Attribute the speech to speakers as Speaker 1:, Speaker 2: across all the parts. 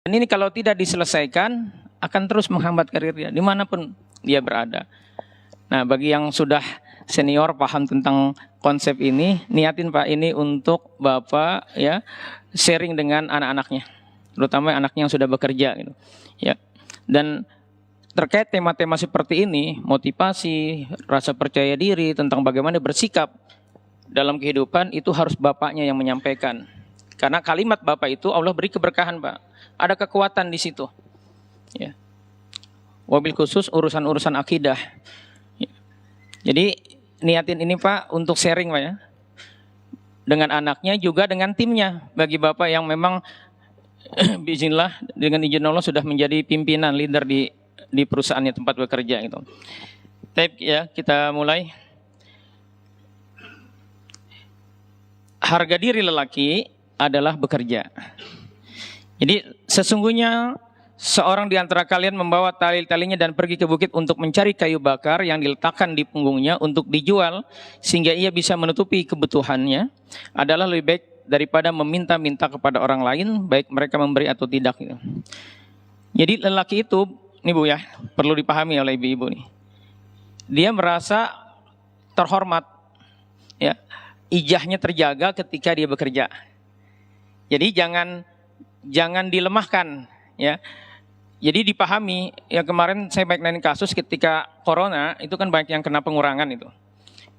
Speaker 1: Dan ini kalau tidak diselesaikan akan terus menghambat karir dia dimanapun dia berada. Nah, bagi yang sudah senior paham tentang konsep ini, niatin Pak ini untuk Bapak ya sharing dengan anak-anaknya, terutama anaknya yang sudah bekerja gitu. Ya. Dan terkait tema-tema seperti ini, motivasi, rasa percaya diri, tentang bagaimana bersikap dalam kehidupan, itu harus bapaknya yang menyampaikan. Karena kalimat bapak itu Allah beri keberkahan Pak. Ada kekuatan di situ. Ya. Wabil khusus urusan-urusan akidah. Ya. Jadi niatin ini Pak untuk sharing Pak ya. Dengan anaknya juga dengan timnya. Bagi bapak yang memang bismillah dengan izin Allah sudah menjadi pimpinan leader di perusahaannya tempat bekerja gitu. Baik ya, kita mulai. Harga diri lelaki adalah bekerja. Jadi sesungguhnya seorang di antara kalian membawa tali-talinya dan pergi ke bukit untuk mencari kayu bakar yang diletakkan di punggungnya untuk dijual sehingga ia bisa menutupi kebutuhannya adalah lebih baik daripada meminta-minta kepada orang lain, baik mereka memberi atau tidak. Jadi lelaki itu, nih Bu ya, perlu dipahami oleh ibu-ibu nih. Dia merasa terhormat, ya, ijahnya terjaga ketika dia bekerja. Jadi jangan dilemahkan, ya. Jadi dipahami, ya kemarin saya baik nanti kasus ketika corona itu kan banyak yang kena pengurangan itu.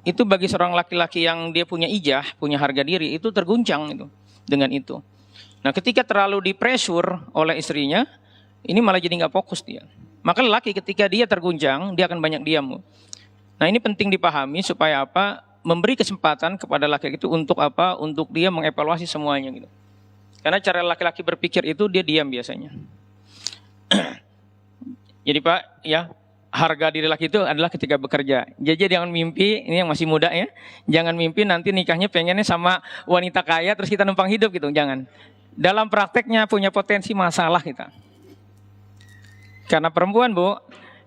Speaker 1: Itu bagi seorang laki-laki yang dia punya ijah, punya harga diri, itu terguncang itu dengan itu. Nah ketika terlalu dipressure oleh istrinya, ini malah jadi nggak fokus dia. Maka lelaki ketika dia terguncang, dia akan banyak diam. Nah ini penting dipahami supaya apa? Memberi kesempatan kepada laki-laki itu untuk apa? Untuk dia mengevaluasi semuanya gitu. Karena cara laki-laki berpikir itu dia diam biasanya. Jadi Pak, ya harga diri laki itu adalah ketika bekerja. Jadi jangan mimpi, ini yang masih muda ya, jangan mimpi nanti nikahnya pengennya sama wanita kaya terus kita numpang hidup gitu, jangan. Dalam prakteknya punya potensi masalah kita. Karena perempuan Bu,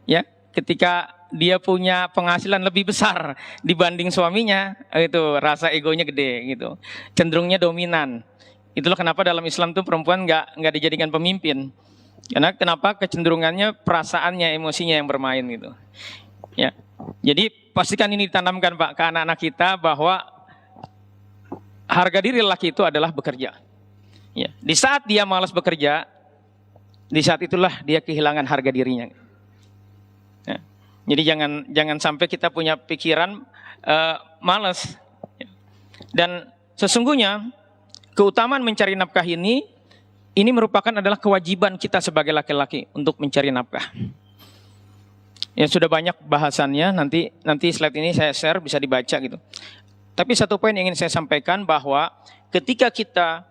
Speaker 1: ya ketika dia punya penghasilan lebih besar dibanding suaminya, itu rasa egonya gede gitu, cenderungnya dominan. Itulah kenapa dalam Islam tuh perempuan nggak dijadikan pemimpin. Karena kenapa kecenderungannya perasaannya, emosinya yang bermain gitu. Ya, jadi pastikan ini ditanamkan Pak ke anak-anak kita bahwa harga diri lelaki itu adalah bekerja. Ya, di saat dia malas bekerja, di saat itulah dia kehilangan harga dirinya. Ya, jadi jangan sampai kita punya pikiran malas. Ya. Dan sesungguhnya keutamaan mencari nafkah ini merupakan adalah kewajiban kita sebagai laki-laki untuk mencari nafkah. Ya sudah banyak bahasannya, nanti slide ini saya share bisa dibaca gitu. Tapi satu poin yang ingin saya sampaikan bahwa ketika kita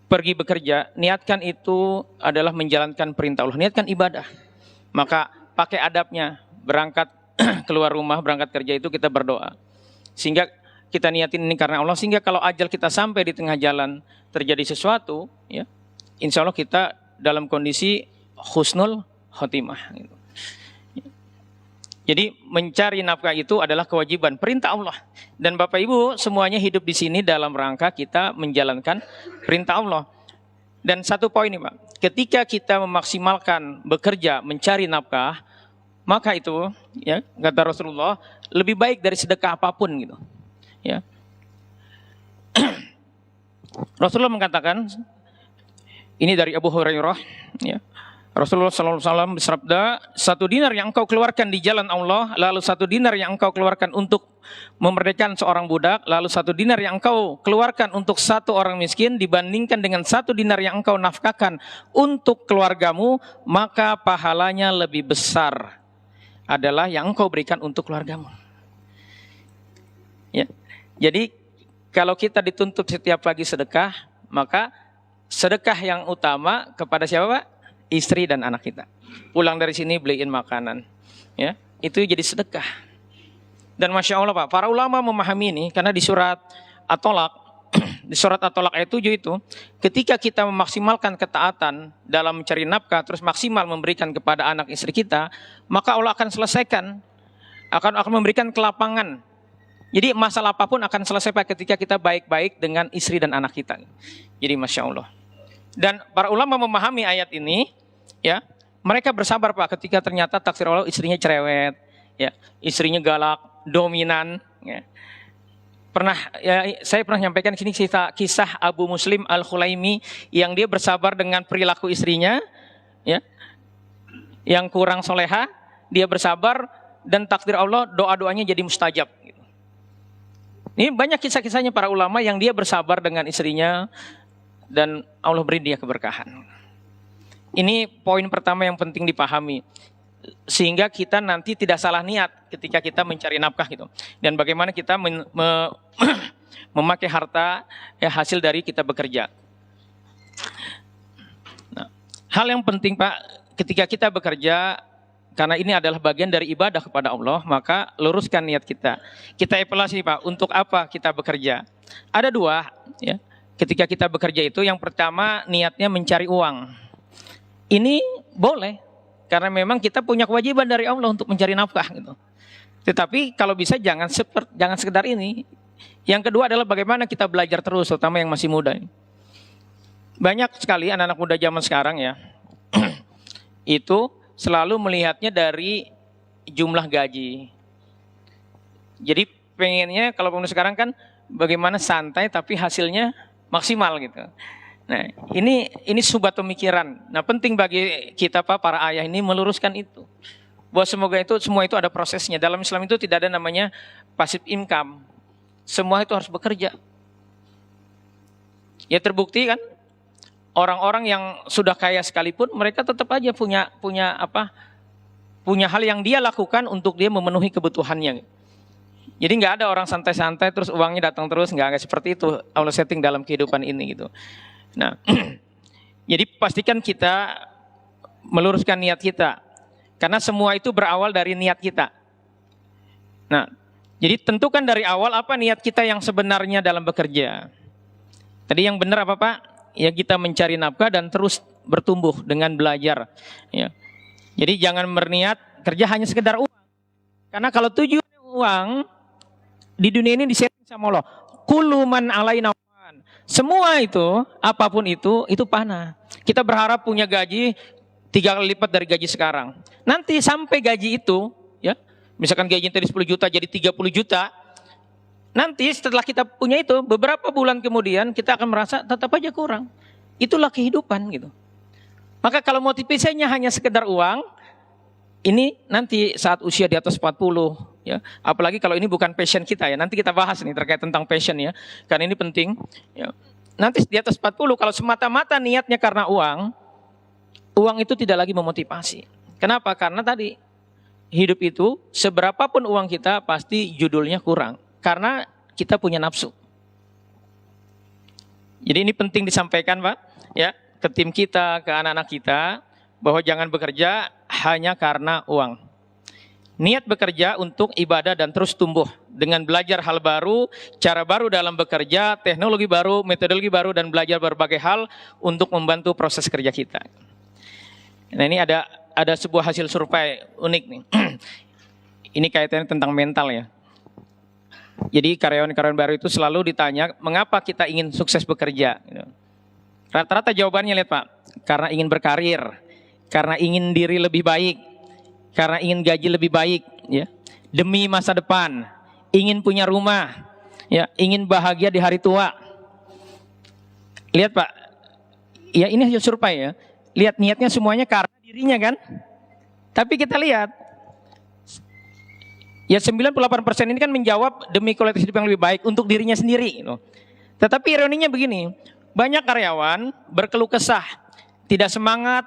Speaker 1: pergi bekerja, niatkan itu adalah menjalankan perintah Allah, niatkan ibadah. Maka pakai adabnya, berangkat keluar rumah, berangkat kerja itu kita berdoa. Sehingga kita niatin ini karena Allah, sehingga kalau ajal kita sampai di tengah jalan terjadi sesuatu, ya, insya Allah kita dalam kondisi husnul khotimah. Gitu. Jadi mencari nafkah itu adalah kewajiban, perintah Allah. Dan Bapak Ibu semuanya hidup di sini dalam rangka kita menjalankan perintah Allah. Dan satu poin nih Pak, ketika kita memaksimalkan bekerja mencari nafkah, maka itu, ya kata Rasulullah, lebih baik dari sedekah apapun gitu. Ya. Rasulullah mengatakan, ini dari Abu Hurairah, ya. Rasulullah SAW bersabda, 1 dinar yang engkau keluarkan di jalan Allah, lalu 1 dinar yang engkau keluarkan untuk memerdekakan seorang budak, lalu 1 dinar yang engkau keluarkan untuk 1 orang miskin, dibandingkan dengan 1 dinar yang engkau nafkahkan untuk keluargamu, maka pahalanya lebih besar adalah yang engkau berikan untuk keluargamu. Ya. Jadi kalau kita dituntut setiap pagi sedekah, maka sedekah yang utama kepada siapa Pak? Istri dan anak kita. Pulang dari sini beliin makanan, ya itu jadi sedekah. Dan masya Allah Pak, para ulama memahami ini karena di surat At-Tolak, di surat At-Tolak ayat 7 itu, ketika kita memaksimalkan ketaatan dalam mencari nafkah, terus maksimal memberikan kepada anak istri kita, maka Allah akan selesaikan, akan memberikan kelapangan. Jadi masalah apapun akan selesai Pak ketika kita baik-baik dengan istri dan anak kita. Jadi masya Allah. Dan para ulama memahami ayat ini, ya, mereka bersabar Pak ketika ternyata takdir Allah istrinya cerewet, ya, istrinya galak, dominan. Ya. Saya pernah nyampaikan di sini kisah Abu Muslim Al-Khulaimi yang dia bersabar dengan perilaku istrinya, ya, yang kurang soleha, dia bersabar dan takdir Allah doa-doanya jadi mustajab. Ini banyak kisah-kisahnya para ulama yang dia bersabar dengan istrinya dan Allah beri dia keberkahan. Ini poin pertama yang penting dipahami. Sehingga kita nanti tidak salah niat ketika kita mencari nafkah gitu. Dan bagaimana kita memakai harta ya, hasil dari kita bekerja. Nah, hal yang penting Pak, ketika kita bekerja, karena ini adalah bagian dari ibadah kepada Allah, maka luruskan niat kita. Kita evaluasi Pak, untuk apa kita bekerja? Ada dua, ya. Ketika kita bekerja itu, yang pertama niatnya mencari uang. Ini boleh, karena memang kita punya kewajiban dari Allah untuk mencari nafkah gitu. Tetapi kalau bisa jangan sekedar ini. Yang kedua adalah bagaimana kita belajar terus, terutama yang masih muda. Banyak sekali anak-anak muda zaman sekarang ya, itu selalu melihatnya dari jumlah gaji. Jadi pengennya kalau pengen sekarang kan bagaimana santai tapi hasilnya maksimal gitu. Nah ini subat pemikiran. Nah penting bagi kita Pak, para ayah ini meluruskan itu. Bahwa semua itu ada prosesnya. Dalam Islam itu tidak ada namanya passive income. Semua itu harus bekerja. Ya terbukti kan, orang-orang yang sudah kaya sekalipun mereka tetap aja punya hal yang dia lakukan untuk dia memenuhi kebutuhannya. Jadi nggak ada orang santai-santai terus uangnya datang terus, nggak seperti itu Allah setting dalam kehidupan ini gitu. Nah, jadi pastikan kita meluruskan niat kita, karena semua itu berawal dari niat kita. Nah, jadi tentukan dari awal apa niat kita yang sebenarnya dalam bekerja. Tadi yang benar apa Pak? Ya kita mencari nafkah dan terus bertumbuh dengan belajar. Ya. Jadi jangan berniat kerja hanya sekedar uang. Karena kalau tujuan uang di dunia ini disetting sama Allah. Kullu man alaina fan. Semua itu, apapun itu panah. Kita berharap punya gaji 3 kali lipat dari gaji sekarang. Nanti sampai gaji itu, ya, misalkan gaji tadi 10 juta jadi 30 juta. Nanti setelah kita punya itu, beberapa bulan kemudian kita akan merasa tetap aja kurang. Itulah kehidupan gitu. Maka kalau motivasinya hanya sekedar uang, ini nanti saat usia di atas 40, ya. Apalagi kalau ini bukan passion kita ya. Nanti kita bahas nih terkait tentang passion ya. Karena ini penting. Ya. Nanti di atas 40 kalau semata-mata niatnya karena uang itu tidak lagi memotivasi. Kenapa? Karena tadi hidup itu seberapapun uang kita pasti judulnya kurang. Karena kita punya nafsu. Jadi ini penting disampaikan Pak, ya, ke tim kita, ke anak-anak kita, bahwa jangan bekerja hanya karena uang. Niat bekerja untuk ibadah dan terus tumbuh dengan belajar hal baru, cara baru dalam bekerja, teknologi baru, metodologi baru, dan belajar berbagai hal untuk membantu proses kerja kita. Nah ini ada sebuah hasil survei unik nih. Ini kaitannya tentang mental ya. Jadi karyawan-karyawan baru itu selalu ditanya, mengapa kita ingin sukses bekerja? Rata-rata jawabannya lihat Pak, karena ingin berkarir, karena ingin diri lebih baik, karena ingin gaji lebih baik, ya, demi masa depan, ingin punya rumah, ya, ingin bahagia di hari tua. Lihat Pak, ya ini hasil survei ya. Lihat niatnya semuanya karena dirinya kan. Tapi kita lihat, ya 98% ini kan menjawab demi kualitas hidup yang lebih baik untuk dirinya sendiri. Tetapi ironinya begini, banyak karyawan berkeluh kesah, tidak semangat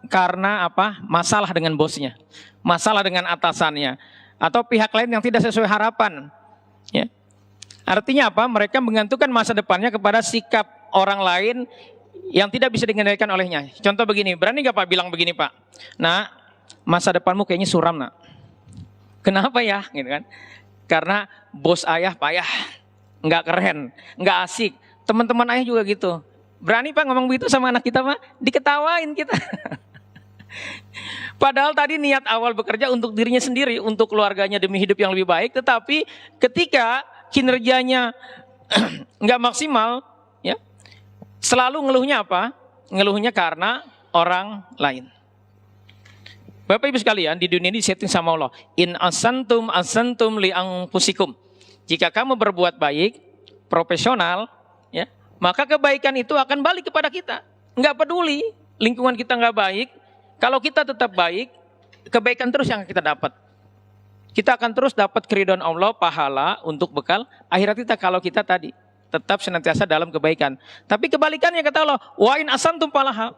Speaker 1: karena apa? Masalah dengan bosnya, masalah dengan atasannya, atau pihak lain yang tidak sesuai harapan. Ya. Artinya apa? Mereka menggantungkan masa depannya kepada sikap orang lain yang tidak bisa dikendalikan olehnya. Contoh begini, berani gak Pak bilang begini Pak? Nah, masa depanmu kayaknya suram nak. Kenapa ya? Gitu kan? Karena bos ayah payah, nggak keren, nggak asik. Teman-teman ayah juga gitu. Berani Pak ngomong begitu sama anak kita Pak? Diketawain kita. Padahal tadi niat awal bekerja untuk dirinya sendiri, untuk keluarganya demi hidup yang lebih baik. Tetapi ketika kinerjanya nggak maksimal, ya, selalu ngeluhnya apa? ngeluhnya karena orang lain. Bapak Ibu sekalian, di dunia ini disetting sama Allah. In asantum li anfusikum. Jika kamu berbuat baik, profesional, ya, maka kebaikan itu akan balik kepada kita. Enggak peduli lingkungan kita enggak baik, kalau kita tetap baik, kebaikan terus yang kita dapat. Kita akan terus dapat keridhaan Allah, pahala untuk bekal akhirat kita kalau kita tadi tetap senantiasa dalam kebaikan. Tapi kebalikannya kata Allah, wa in asantum falaha.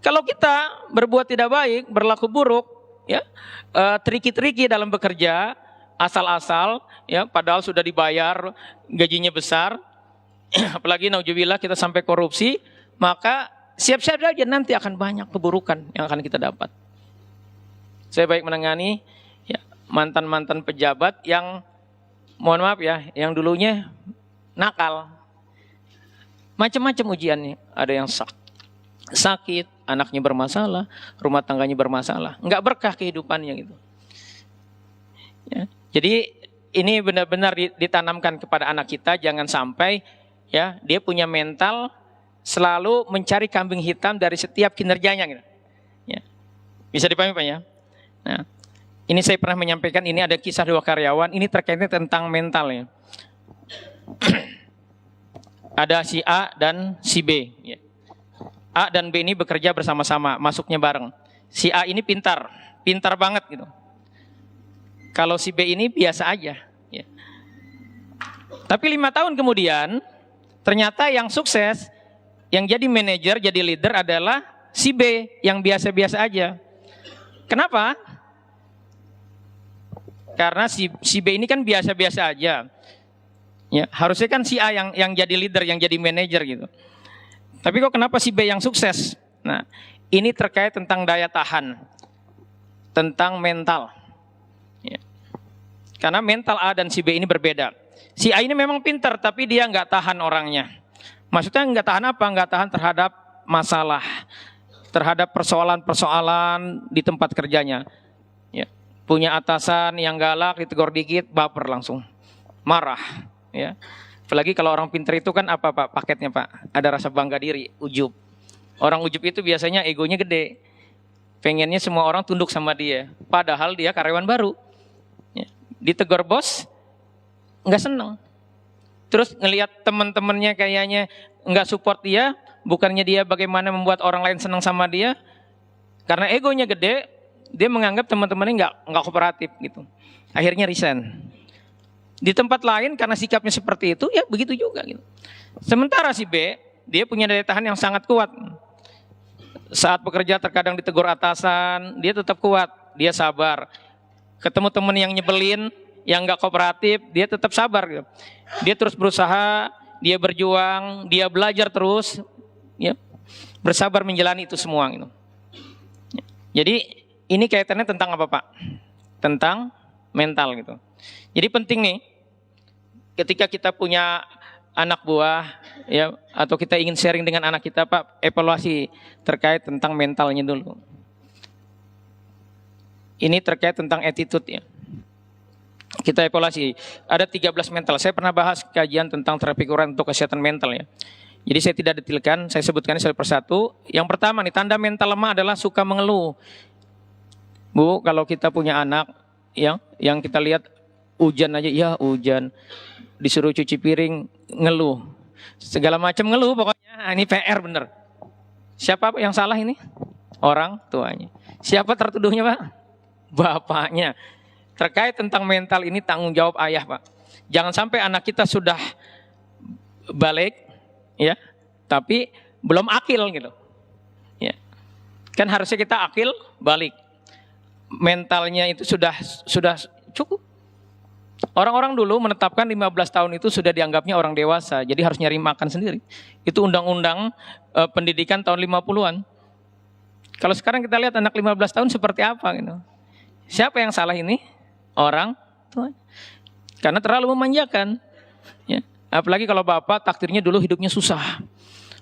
Speaker 1: Kalau kita berbuat tidak baik, berlaku buruk, ya, triki-triki dalam bekerja, asal-asal, ya, padahal sudah dibayar, gajinya besar, apalagi nauzubillah kita sampai korupsi, maka siap-siap saja nanti akan banyak keburukan yang akan kita dapat. Saya baik menangani ya, mantan-mantan pejabat yang, mohon maaf ya, yang dulunya nakal, macam-macam ujiannya, ada yang sakit, anaknya bermasalah, rumah tangganya bermasalah, nggak berkah kehidupannya gitu. Ya, jadi ini benar-benar ditanamkan kepada anak kita, jangan sampai ya dia punya mental selalu mencari kambing hitam dari setiap kinerjanya gitu. Ya. Bisa dipahami Pak ya? Nah, ini saya pernah menyampaikan, ini ada kisah dua karyawan, ini terkaitnya tentang mental ya. Ada si A dan si B ya. A dan B ini bekerja bersama-sama, masuknya bareng. Si A ini pintar banget gitu. Kalau si B ini biasa aja. Ya. Tapi 5 tahun kemudian, ternyata yang sukses, yang jadi manajer, jadi leader adalah si B yang biasa-biasa aja. Kenapa? Karena si B ini kan biasa-biasa aja. Ya, harusnya kan si A yang jadi leader, yang jadi manajer gitu. Tapi kok kenapa si B yang sukses? Nah, ini terkait tentang daya tahan, tentang mental. Ya. Karena mental A dan si B ini berbeda. Si A ini memang pintar, tapi dia nggak tahan orangnya. Maksudnya nggak tahan apa? Nggak tahan terhadap masalah, terhadap persoalan-persoalan di tempat kerjanya. Ya. Punya atasan yang galak, ditegur dikit, baper langsung, marah. Ya. Apalagi kalau orang pintar itu kan apa Pak paketnya Pak? Ada rasa bangga diri, ujub. Orang ujub itu biasanya egonya gede. Pengennya semua orang tunduk sama dia. Padahal dia karyawan baru. Ya. Ditegur bos, nggak seneng. Terus ngelihat teman-temannya kayaknya nggak support dia, bukannya dia bagaimana membuat orang lain senang sama dia. Karena egonya gede, dia menganggap teman-temannya nggak kooperatif gitu. Akhirnya resign. Di tempat lain karena sikapnya seperti itu, ya begitu juga gitu. Sementara si B, dia punya daya tahan yang sangat kuat. Saat bekerja terkadang ditegur atasan, dia tetap kuat, dia sabar. Ketemu teman yang nyebelin, yang nggak kooperatif, dia tetap sabar gitu. Dia terus berusaha, dia berjuang, dia belajar terus, ya, bersabar menjalani itu semua gitu. Jadi ini kaitannya tentang apa Pak? Tentang mental gitu. Jadi penting nih, ketika kita punya anak buah, ya, atau kita ingin sharing dengan anak kita Pak, evaluasi terkait tentang mentalnya dulu. Ini terkait tentang attitude ya. Kita evaluasi, ada 13 mental. Saya pernah bahas kajian tentang terapi kurang untuk kesehatan mental ya. Jadi saya tidak detilkan, saya sebutkan satu persatu. Yang pertama nih, tanda mental lemah adalah suka mengeluh. Bu, kalau kita punya anak yang kita lihat hujan aja, ya hujan, disuruh cuci piring, ngeluh, segala macam ngeluh pokoknya. Ini PR bener. Siapa yang salah ini? Orang tuanya. Siapa tertuduhnya Pak? Bapaknya. Terkait tentang mental ini tanggung jawab ayah Pak. Jangan sampai anak kita sudah balik, ya, tapi belum akil gitu. Ya. Kan harusnya kita akil balik. Mentalnya itu sudah cukup. Orang-orang dulu menetapkan 15 tahun itu sudah dianggapnya orang dewasa, jadi harus nyari makan sendiri. Itu undang-undang pendidikan tahun 50-an. Kalau sekarang kita lihat anak 15 tahun seperti apa gitu. Siapa yang salah ini? Orang tua. Karena terlalu memanjakan. Ya. Apalagi kalau bapak takdirnya dulu hidupnya susah.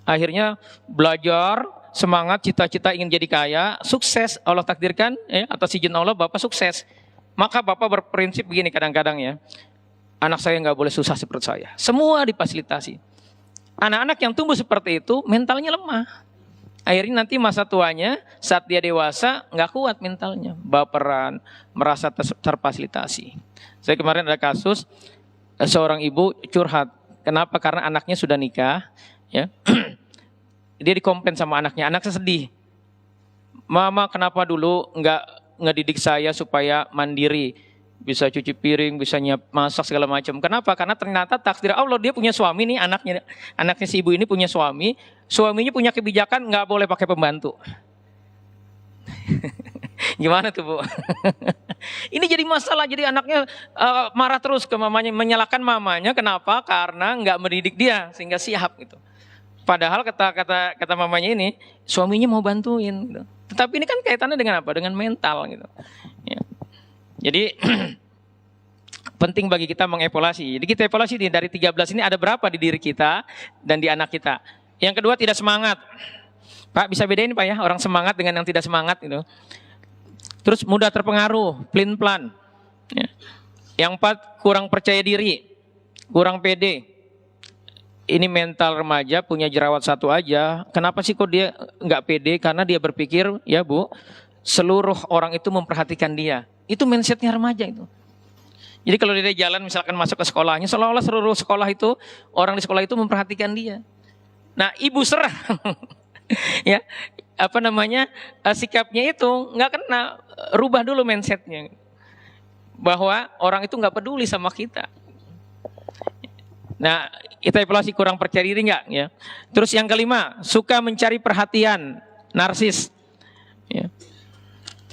Speaker 1: Akhirnya belajar, semangat, cita-cita ingin jadi kaya, sukses Allah takdirkan, ya, atas izin Allah bapak sukses. Maka bapak berprinsip begini kadang-kadang ya, anak saya nggak boleh susah seperti saya. Semua difasilitasi. Anak-anak yang tumbuh seperti itu mentalnya lemah. Akhirnya nanti masa tuanya saat dia dewasa nggak kuat mentalnya, baperan, merasa terfasilitasi. Saya kemarin ada kasus seorang ibu curhat. Kenapa? Karena anaknya sudah nikah, ya. Dia dikomplain sama anaknya, anaknya sedih. Mama kenapa dulu nggak ngedidik saya supaya mandiri, bisa cuci piring, bisa masak segala macam. Kenapa? Karena ternyata takdir Allah, dia punya suami nih, anaknya si ibu ini punya suami, suaminya punya kebijakan nggak boleh pakai pembantu. Gimana tuh, Bu? Ini jadi masalah, jadi anaknya marah terus ke mamanya, menyalahkan mamanya. Kenapa? Karena nggak mendidik dia sehingga siap gitu. Padahal kata mamanya ini suaminya mau bantuin gitu. Tetapi ini kan kaitannya dengan apa? Dengan mental gitu. Ya. Jadi penting bagi kita mengevaluasi. Jadi kita evaluasi dari 13 ini ada berapa di diri kita dan di anak kita. Yang kedua, tidak semangat. Pak, bisa bedain Pak ya, orang semangat dengan yang tidak semangat gitu. Terus mudah terpengaruh, pelin-pelan. Ya. Yang 4, kurang percaya diri, kurang pede. Ini mental remaja punya jerawat satu aja. Kenapa sih kok dia nggak pede? Karena dia berpikir, ya Bu, seluruh orang itu memperhatikan dia. Itu mindsetnya remaja itu. Jadi kalau dia jalan misalkan masuk ke sekolahnya, seolah-olah seluruh sekolah itu, orang di sekolah itu memperhatikan dia. Nah, ibu serah. Ya, sikapnya itu nggak kena, rubah dulu mindsetnya. Bahwa orang itu nggak peduli sama kita. Nah, kita evaluasi kurang percaya diri enggak ya. Terus yang kelima, suka mencari perhatian, narsis. Ya.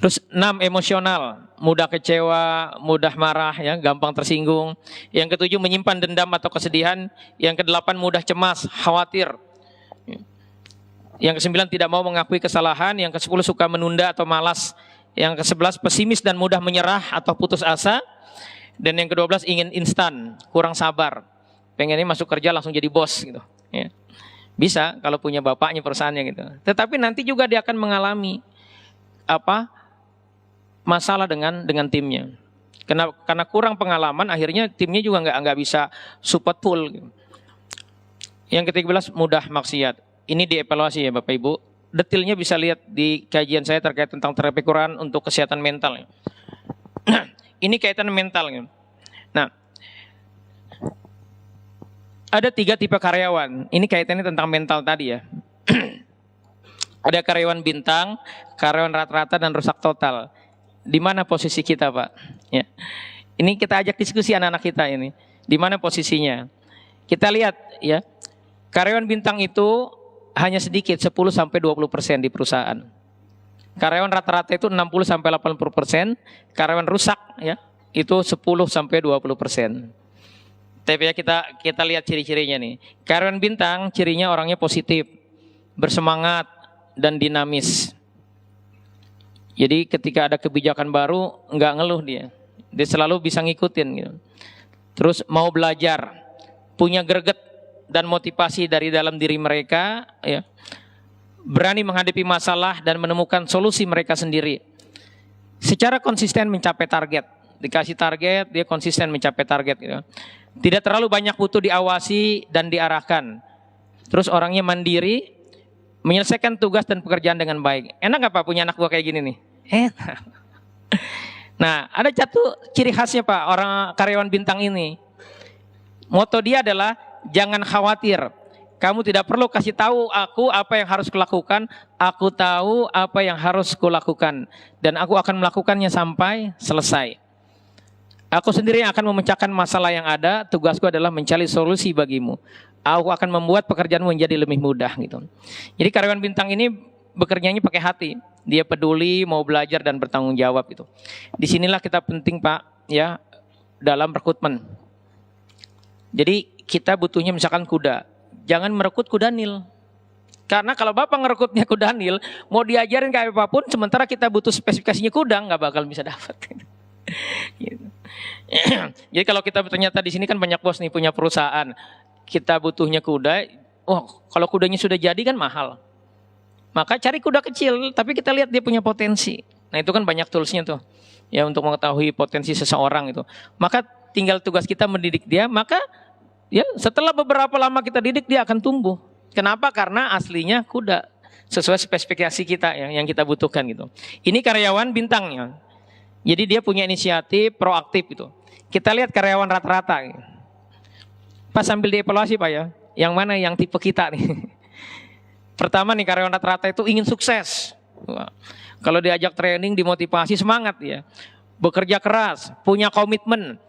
Speaker 1: Terus 6, emosional, mudah kecewa, mudah marah ya, gampang tersinggung. Yang ke-7, menyimpan dendam atau kesedihan. Yang ke-8, mudah cemas, khawatir. Ya. Yang ke-9, tidak mau mengakui kesalahan. Yang ke-10, suka menunda atau malas. Yang ke-11, pesimis dan mudah menyerah atau putus asa. Dan yang ke-12, ingin instan, kurang sabar. Pengennya masuk kerja langsung jadi bos gitu. Ya. Bisa kalau punya bapaknya perusahaannya gitu. Tetapi nanti juga dia akan mengalami masalah dengan timnya. Karena kurang pengalaman, akhirnya timnya juga nggak bisa support full. Gitu. Yang ke-13, mudah maksiat. Ini dievaluasi ya Bapak Ibu. Detailnya bisa lihat di kajian saya terkait tentang terapi Quran untuk kesehatan mental. Ini kaitan mental. Gitu. Nah, ada 3 tipe karyawan. Ini kaitannya tentang mental tadi ya. Ada karyawan bintang, karyawan rata-rata, dan rusak total. Di mana posisi kita, Pak? Ya. Ini kita ajak diskusi anak-anak kita ini. Di mana posisinya? Kita lihat ya. Karyawan bintang itu hanya sedikit, 10-20% di perusahaan. Karyawan rata-rata itu 60-80%. Karyawan rusak ya, itu 10-20%. Tapi ya kita lihat ciri-cirinya nih. Karyawan bintang cirinya orangnya positif, bersemangat, dan dinamis. Jadi ketika ada kebijakan baru nggak ngeluh dia. Dia selalu bisa ngikutin gitu. Terus mau belajar, punya greget dan motivasi dari dalam diri mereka ya. Berani menghadapi masalah dan menemukan solusi mereka sendiri. Secara konsisten mencapai target. Dikasih target, dia konsisten mencapai target gitu. Tidak terlalu banyak butuh diawasi dan diarahkan. Terus orangnya mandiri, menyelesaikan tugas dan pekerjaan dengan baik. Enak gak Pak punya anak buah kayak gini nih? Enak. Nah, ada satu ciri khasnya Pak, orang karyawan bintang ini. Moto dia adalah, jangan khawatir. Kamu tidak perlu kasih tahu aku apa yang harus kulakukan. Aku tahu apa yang harus kulakukan. Dan aku akan melakukannya sampai selesai. Aku sendiri yang akan memecahkan masalah yang ada. Tugasku adalah mencari solusi bagimu. Aku akan membuat pekerjaanmu menjadi lebih mudah gitu. Jadi karyawan bintang ini bekerjanya pakai hati. Dia peduli, mau belajar dan bertanggung jawab gitu. Disinilah kita penting Pak ya dalam rekrutmen. Jadi kita butuhnya misalkan kuda. Jangan merekrut kuda nil. Karena kalau Bapak ngerekrutnya kuda nil, mau diajarin kayak apapun, sementara kita butuh spesifikasinya kuda, nggak bakal bisa dapat. Gitu. Jadi kalau kita ternyata di sini kan banyak bos nih punya perusahaan, kita butuhnya kuda. Oh, kalau kudanya sudah jadi kan mahal. Maka cari kuda kecil, tapi kita lihat dia punya potensi. Nah itu kan banyak toolsnya tuh, ya untuk mengetahui potensi seseorang itu. Maka tinggal tugas kita mendidik dia. Maka ya setelah beberapa lama kita didik dia akan tumbuh. Kenapa? Karena aslinya kuda. sesuai spesifikasi kita yang kita butuhkan gitu. Ini karyawan bintangnya. Jadi dia punya inisiatif, proaktif gitu. Kita lihat karyawan rata-rata. Gitu. Pas sambil dievaluasi Pak ya, yang mana yang tipe kita nih. Pertama nih karyawan rata-rata itu ingin sukses. Wah. Kalau diajak training, dimotivasi, semangat ya. Bekerja keras, punya komitmen,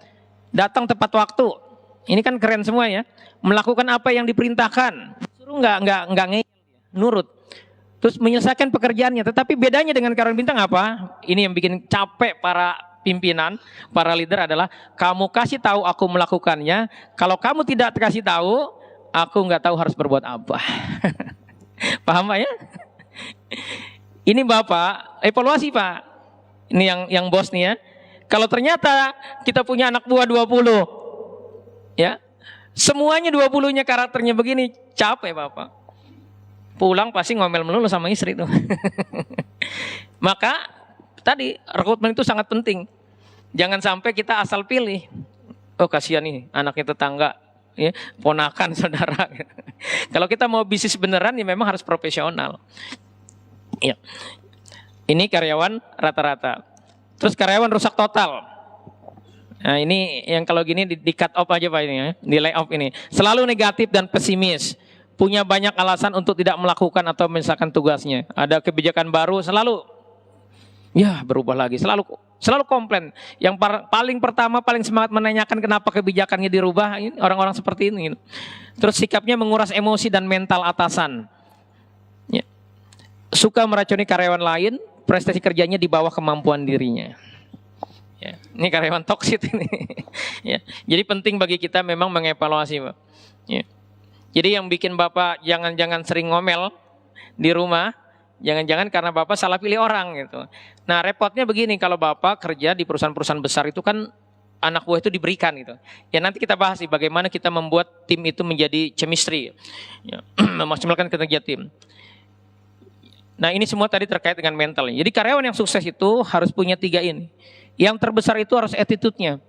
Speaker 1: datang tepat waktu. Ini kan keren semua ya. Melakukan apa yang diperintahkan. Suruh nggak ngeyel, nurut. Terus menyelesaikan pekerjaannya. Tetapi bedanya dengan karyawan bintang apa? Ini yang bikin capek para pimpinan, para leader adalah kamu kasih tahu aku melakukannya. Kalau kamu tidak kasih tahu, aku nggak tahu harus berbuat apa. Paham Pak ya? Ini Bapak, evaluasi Pak. Ini yang bos nih ya. Kalau ternyata kita punya anak buah 20, ya, semuanya 20-nya karakternya begini, capek Bapak. Pulang pasti ngomel melulu sama istri tuh. Maka tadi rekrutmen itu sangat penting. Jangan sampai kita asal pilih. Oh kasihan nih anaknya tetangga, ya, ponakan saudara. Kalau kita mau bisnis beneran ya memang harus profesional. Ya. Ini karyawan rata-rata. Terus karyawan rusak total. Nah ini yang kalau gini di cut off aja Pak ini ya, di lay off ini. Selalu negatif dan pesimis. Punya banyak alasan untuk tidak melakukan atau menyelesaikan tugasnya. Ada kebijakan baru selalu ya berubah lagi, selalu komplain. Yang paling pertama paling semangat menanyakan kenapa kebijakannya dirubah, ini orang-orang seperti ini. Terus sikapnya menguras emosi dan mental atasan. Ya. Suka meracuni karyawan lain, prestasi kerjanya di bawah kemampuan dirinya. Ya. Ini karyawan toksit ini. Ya. Jadi penting bagi kita memang mengevaluasi Pak. Ya. Jadi yang bikin Bapak jangan-jangan sering ngomel di rumah, jangan-jangan karena Bapak salah pilih orang gitu. Nah repotnya begini, kalau Bapak kerja di perusahaan-perusahaan besar itu kan anak buah itu diberikan gitu. Ya nanti kita bahas sih bagaimana kita membuat tim itu menjadi chemistry, ya, memaksimalkan kinerja tim. Nah ini semua tadi terkait dengan mental. Jadi karyawan yang sukses itu harus punya 3 ini. Yang terbesar itu harus attitude-nya.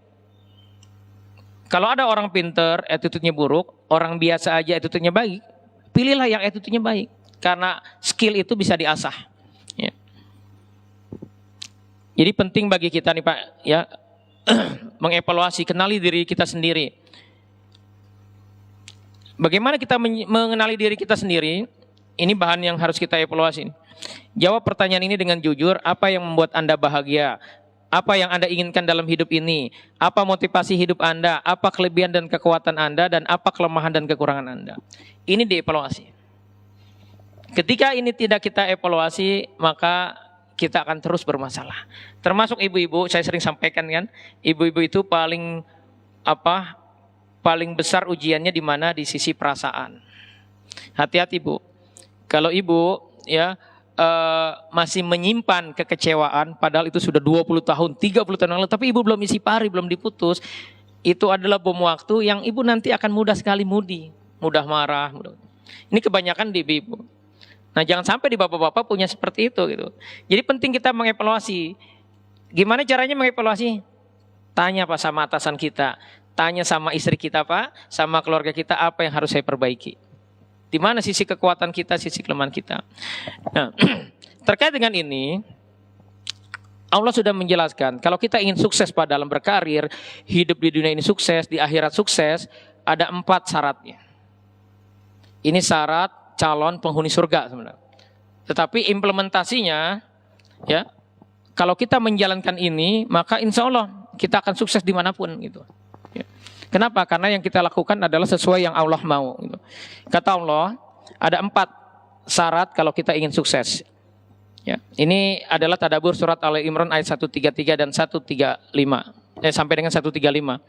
Speaker 1: Kalau ada orang pinter, attitude-nya buruk, orang biasa aja attitude-nya baik, pilihlah yang attitude-nya baik. Karena skill itu bisa diasah. Ya. Jadi penting bagi kita nih Pak, ya, mengevaluasi, kenali diri kita sendiri. Bagaimana kita mengenali diri kita sendiri? Ini bahan yang harus kita evaluasi. Jawab pertanyaan ini dengan jujur, apa yang membuat Anda bahagia? Apa yang Anda inginkan dalam hidup ini? Apa motivasi hidup Anda? Apa kelebihan dan kekuatan Anda? Dan apa kelemahan dan kekurangan Anda? Ini dievaluasi. Ketika ini tidak kita evaluasi, maka kita akan terus bermasalah. Termasuk ibu-ibu, saya sering sampaikan kan, ibu-ibu itu paling besar ujiannya di mana? Di sisi perasaan. Hati-hati Bu. Kalau ibu ya masih menyimpan kekecewaan, padahal itu sudah 20 tahun, 30 tahun lalu, tapi ibu belum isi pari, belum diputus, itu adalah bom waktu yang ibu nanti akan mudah sekali mudah marah. Ini kebanyakan di ibu. Nah jangan sampai di bapak-bapak punya seperti itu gitu. Jadi penting kita mengevaluasi. Gimana caranya mengevaluasi? Tanya Pak sama atasan kita, tanya sama istri kita Pak, sama keluarga kita, apa yang harus saya perbaiki. Di mana sisi kekuatan kita, sisi kelemahan kita. Nah, terkait dengan ini, Allah sudah menjelaskan, kalau kita ingin sukses pada dalam berkarir, hidup di dunia ini sukses, di akhirat sukses, ada 4 syaratnya. Ini syarat calon penghuni surga sebenarnya. Tetapi implementasinya, ya, kalau kita menjalankan ini, maka insya Allah kita akan sukses dimanapun gitu. Kenapa? Karena yang kita lakukan adalah sesuai yang Allah mau. Kata Allah, ada 4 syarat kalau kita ingin sukses. Ya, ini adalah tadabbur surat Al-Imran ayat 133 dan 135. Sampai dengan 135.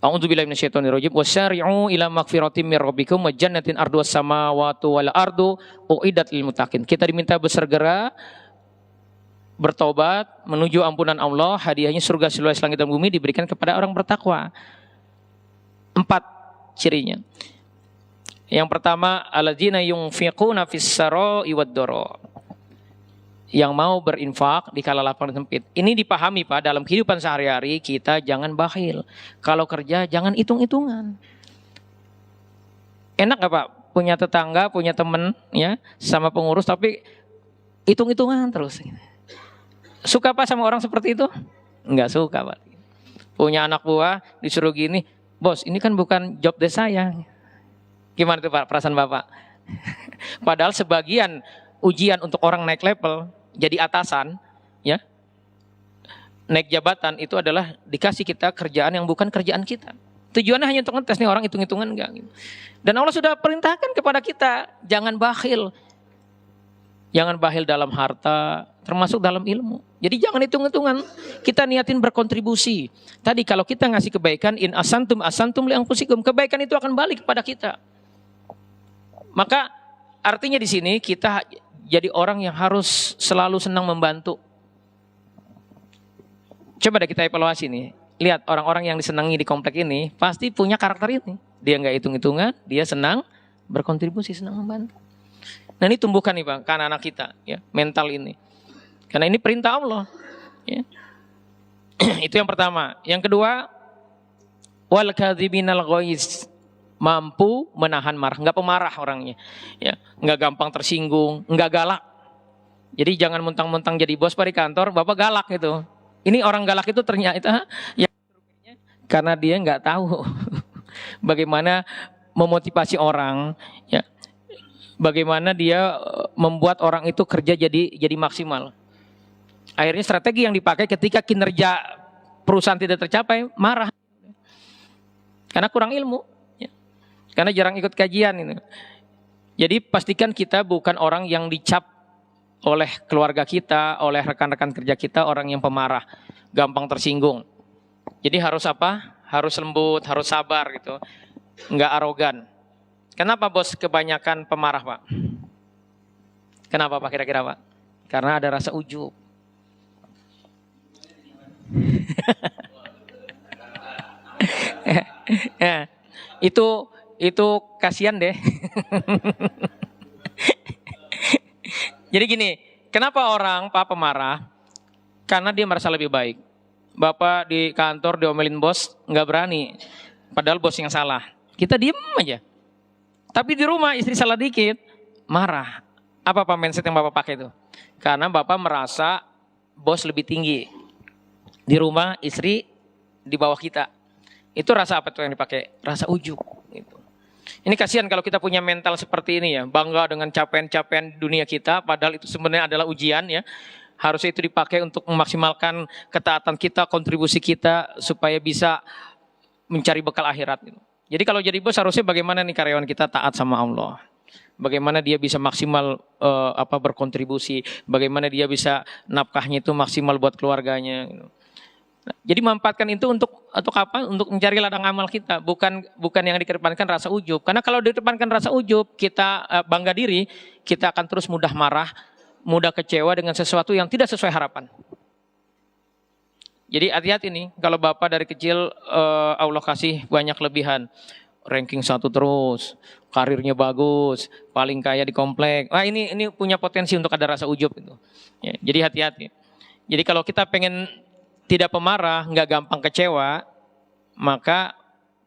Speaker 1: A'udzubillahi minasyaitonirrajim. Wasyari'u ila magfiratin mir rabbikum wa jannatin arduhas samawati wal ardu uiddat lil muttaqin. Kita diminta bersegera bertobat menuju ampunan Allah, hadiahnya surga seluas langit dan bumi diberikan kepada orang bertakwa. 4 cirinya. Yang pertama, alladzina yunfiquna fis sarai wad dara. Yang mau berinfak di kala lapang dan sempit. Ini dipahami Pak, dalam kehidupan sehari-hari kita jangan bakhil. Kalau kerja jangan hitung-hitungan. Enak gak Pak punya tetangga, punya temen, ya, sama pengurus, tapi hitung-hitungan terus. Suka apa sama orang seperti itu? Enggak suka, Pak. Punya anak buah disuruh gini, bos, ini kan bukan job desk saya. Gimana tuh Pak, perasaan Bapak? Padahal sebagian ujian untuk orang naik level, jadi atasan, ya, naik jabatan itu adalah dikasih kita kerjaan yang bukan kerjaan kita. Tujuannya hanya untuk ngetes nih orang hitung-hitungan enggak. Dan Allah sudah perintahkan kepada kita, jangan bakhil. Jangan bakhil dalam harta, termasuk dalam ilmu. Jadi jangan hitung-hitungan. Kita niatin berkontribusi. Tadi kalau kita ngasih kebaikan, in asantum li anfusikum, kebaikan itu akan balik kepada kita. Maka artinya di sini kita jadi orang yang harus selalu senang membantu. Coba deh kita evaluasi nih. Lihat orang-orang yang disenangi di komplek ini pasti punya karakter ini. Dia nggak hitung-hitungan, dia senang berkontribusi, senang membantu. Nah ini tumbuhkan nih Bang, ke anak-anak kita, ya, mental ini. Karena ini perintah Allah. Ya. Itu yang pertama. Yang kedua, wal kadhiminal ghaiz, mampu menahan marah, nggak pemarah orangnya, ya, nggak gampang tersinggung, nggak galak. Jadi jangan mentang-mentang jadi bos di kantor, bapak galak gitu. Ini orang galak itu ternyata ya karena dia nggak tahu bagaimana memotivasi orang, ya, bagaimana dia membuat orang itu kerja jadi maksimal. Akhirnya strategi yang dipakai ketika kinerja perusahaan tidak tercapai, marah. Karena kurang ilmu. Ya. Karena jarang ikut kajian. Ini. Jadi pastikan kita bukan orang yang dicap oleh keluarga kita, oleh rekan-rekan kerja kita, orang yang pemarah, gampang tersinggung. Jadi harus apa? Harus lembut, harus sabar gitu. Enggak arogan. Kenapa bos kebanyakan pemarah Pak? Kenapa Pak kira-kira Pak? Karena ada rasa ujub. Ya, itu kasihan deh. Jadi gini, kenapa orang Pak pemarah? Karena dia merasa lebih baik. Bapak di kantor diomelin bos, nggak berani. Padahal bos yang salah. Kita diem aja. Tapi di rumah istri salah dikit, marah. Apa Pak mindset yang Bapak pakai itu? Karena Bapak merasa bos lebih tinggi. Di rumah istri di bawah kita. Itu rasa apa tuh yang dipakai? Rasa ujub. Gitu. Ini kasihan kalau kita punya mental seperti ini ya. Bangga dengan capaian-capaian dunia kita. Padahal itu sebenarnya adalah ujian ya. Harusnya itu dipakai untuk memaksimalkan ketaatan kita, kontribusi kita. Supaya bisa mencari bekal akhirat. Gitu. Jadi kalau jadi bos harusnya bagaimana nih karyawan kita taat sama Allah. Bagaimana dia bisa maksimal berkontribusi. Bagaimana dia bisa nafkahnya itu maksimal buat keluarganya. Gitu. Jadi memanfaatkan itu untuk apa? Untuk mencari ladang amal kita, bukan yang dikedepankan rasa ujub. Karena kalau dikedepankan rasa ujub, kita bangga diri, kita akan terus mudah marah, mudah kecewa dengan sesuatu yang tidak sesuai harapan. Jadi hati-hati nih, kalau Bapak dari kecil Allah kasih banyak lebihan, ranking 1 terus, karirnya bagus, paling kaya di komplek. Wah ini punya potensi untuk ada rasa ujub itu. Ya, jadi hati-hati. Jadi kalau kita pengen tidak pemarah, nggak gampang kecewa, maka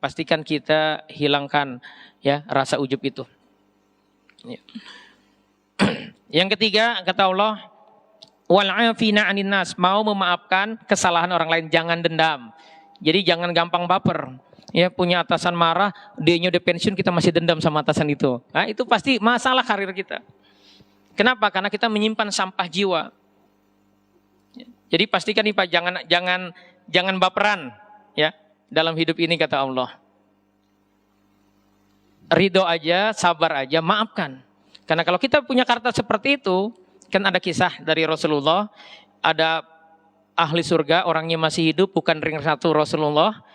Speaker 1: pastikan kita hilangkan ya rasa ujub itu. Ya. Yang ketiga kata Allah, wal 'afina 'anil nas, mau memaafkan kesalahan orang lain, jangan dendam. Jadi jangan gampang baper. Ya punya atasan marah, dia udah pensiun kita masih dendam sama atasan itu. Nah, itu pasti masalah karir kita. Kenapa? Karena kita menyimpan sampah jiwa. Jadi pastikan nih Pak, jangan baperan ya dalam hidup ini kata Allah. Ridho aja, sabar aja, maafkan. Karena kalau kita punya karakter seperti itu, kan ada kisah dari Rasulullah, ada ahli surga, orangnya masih hidup, bukan ring satu Rasulullah,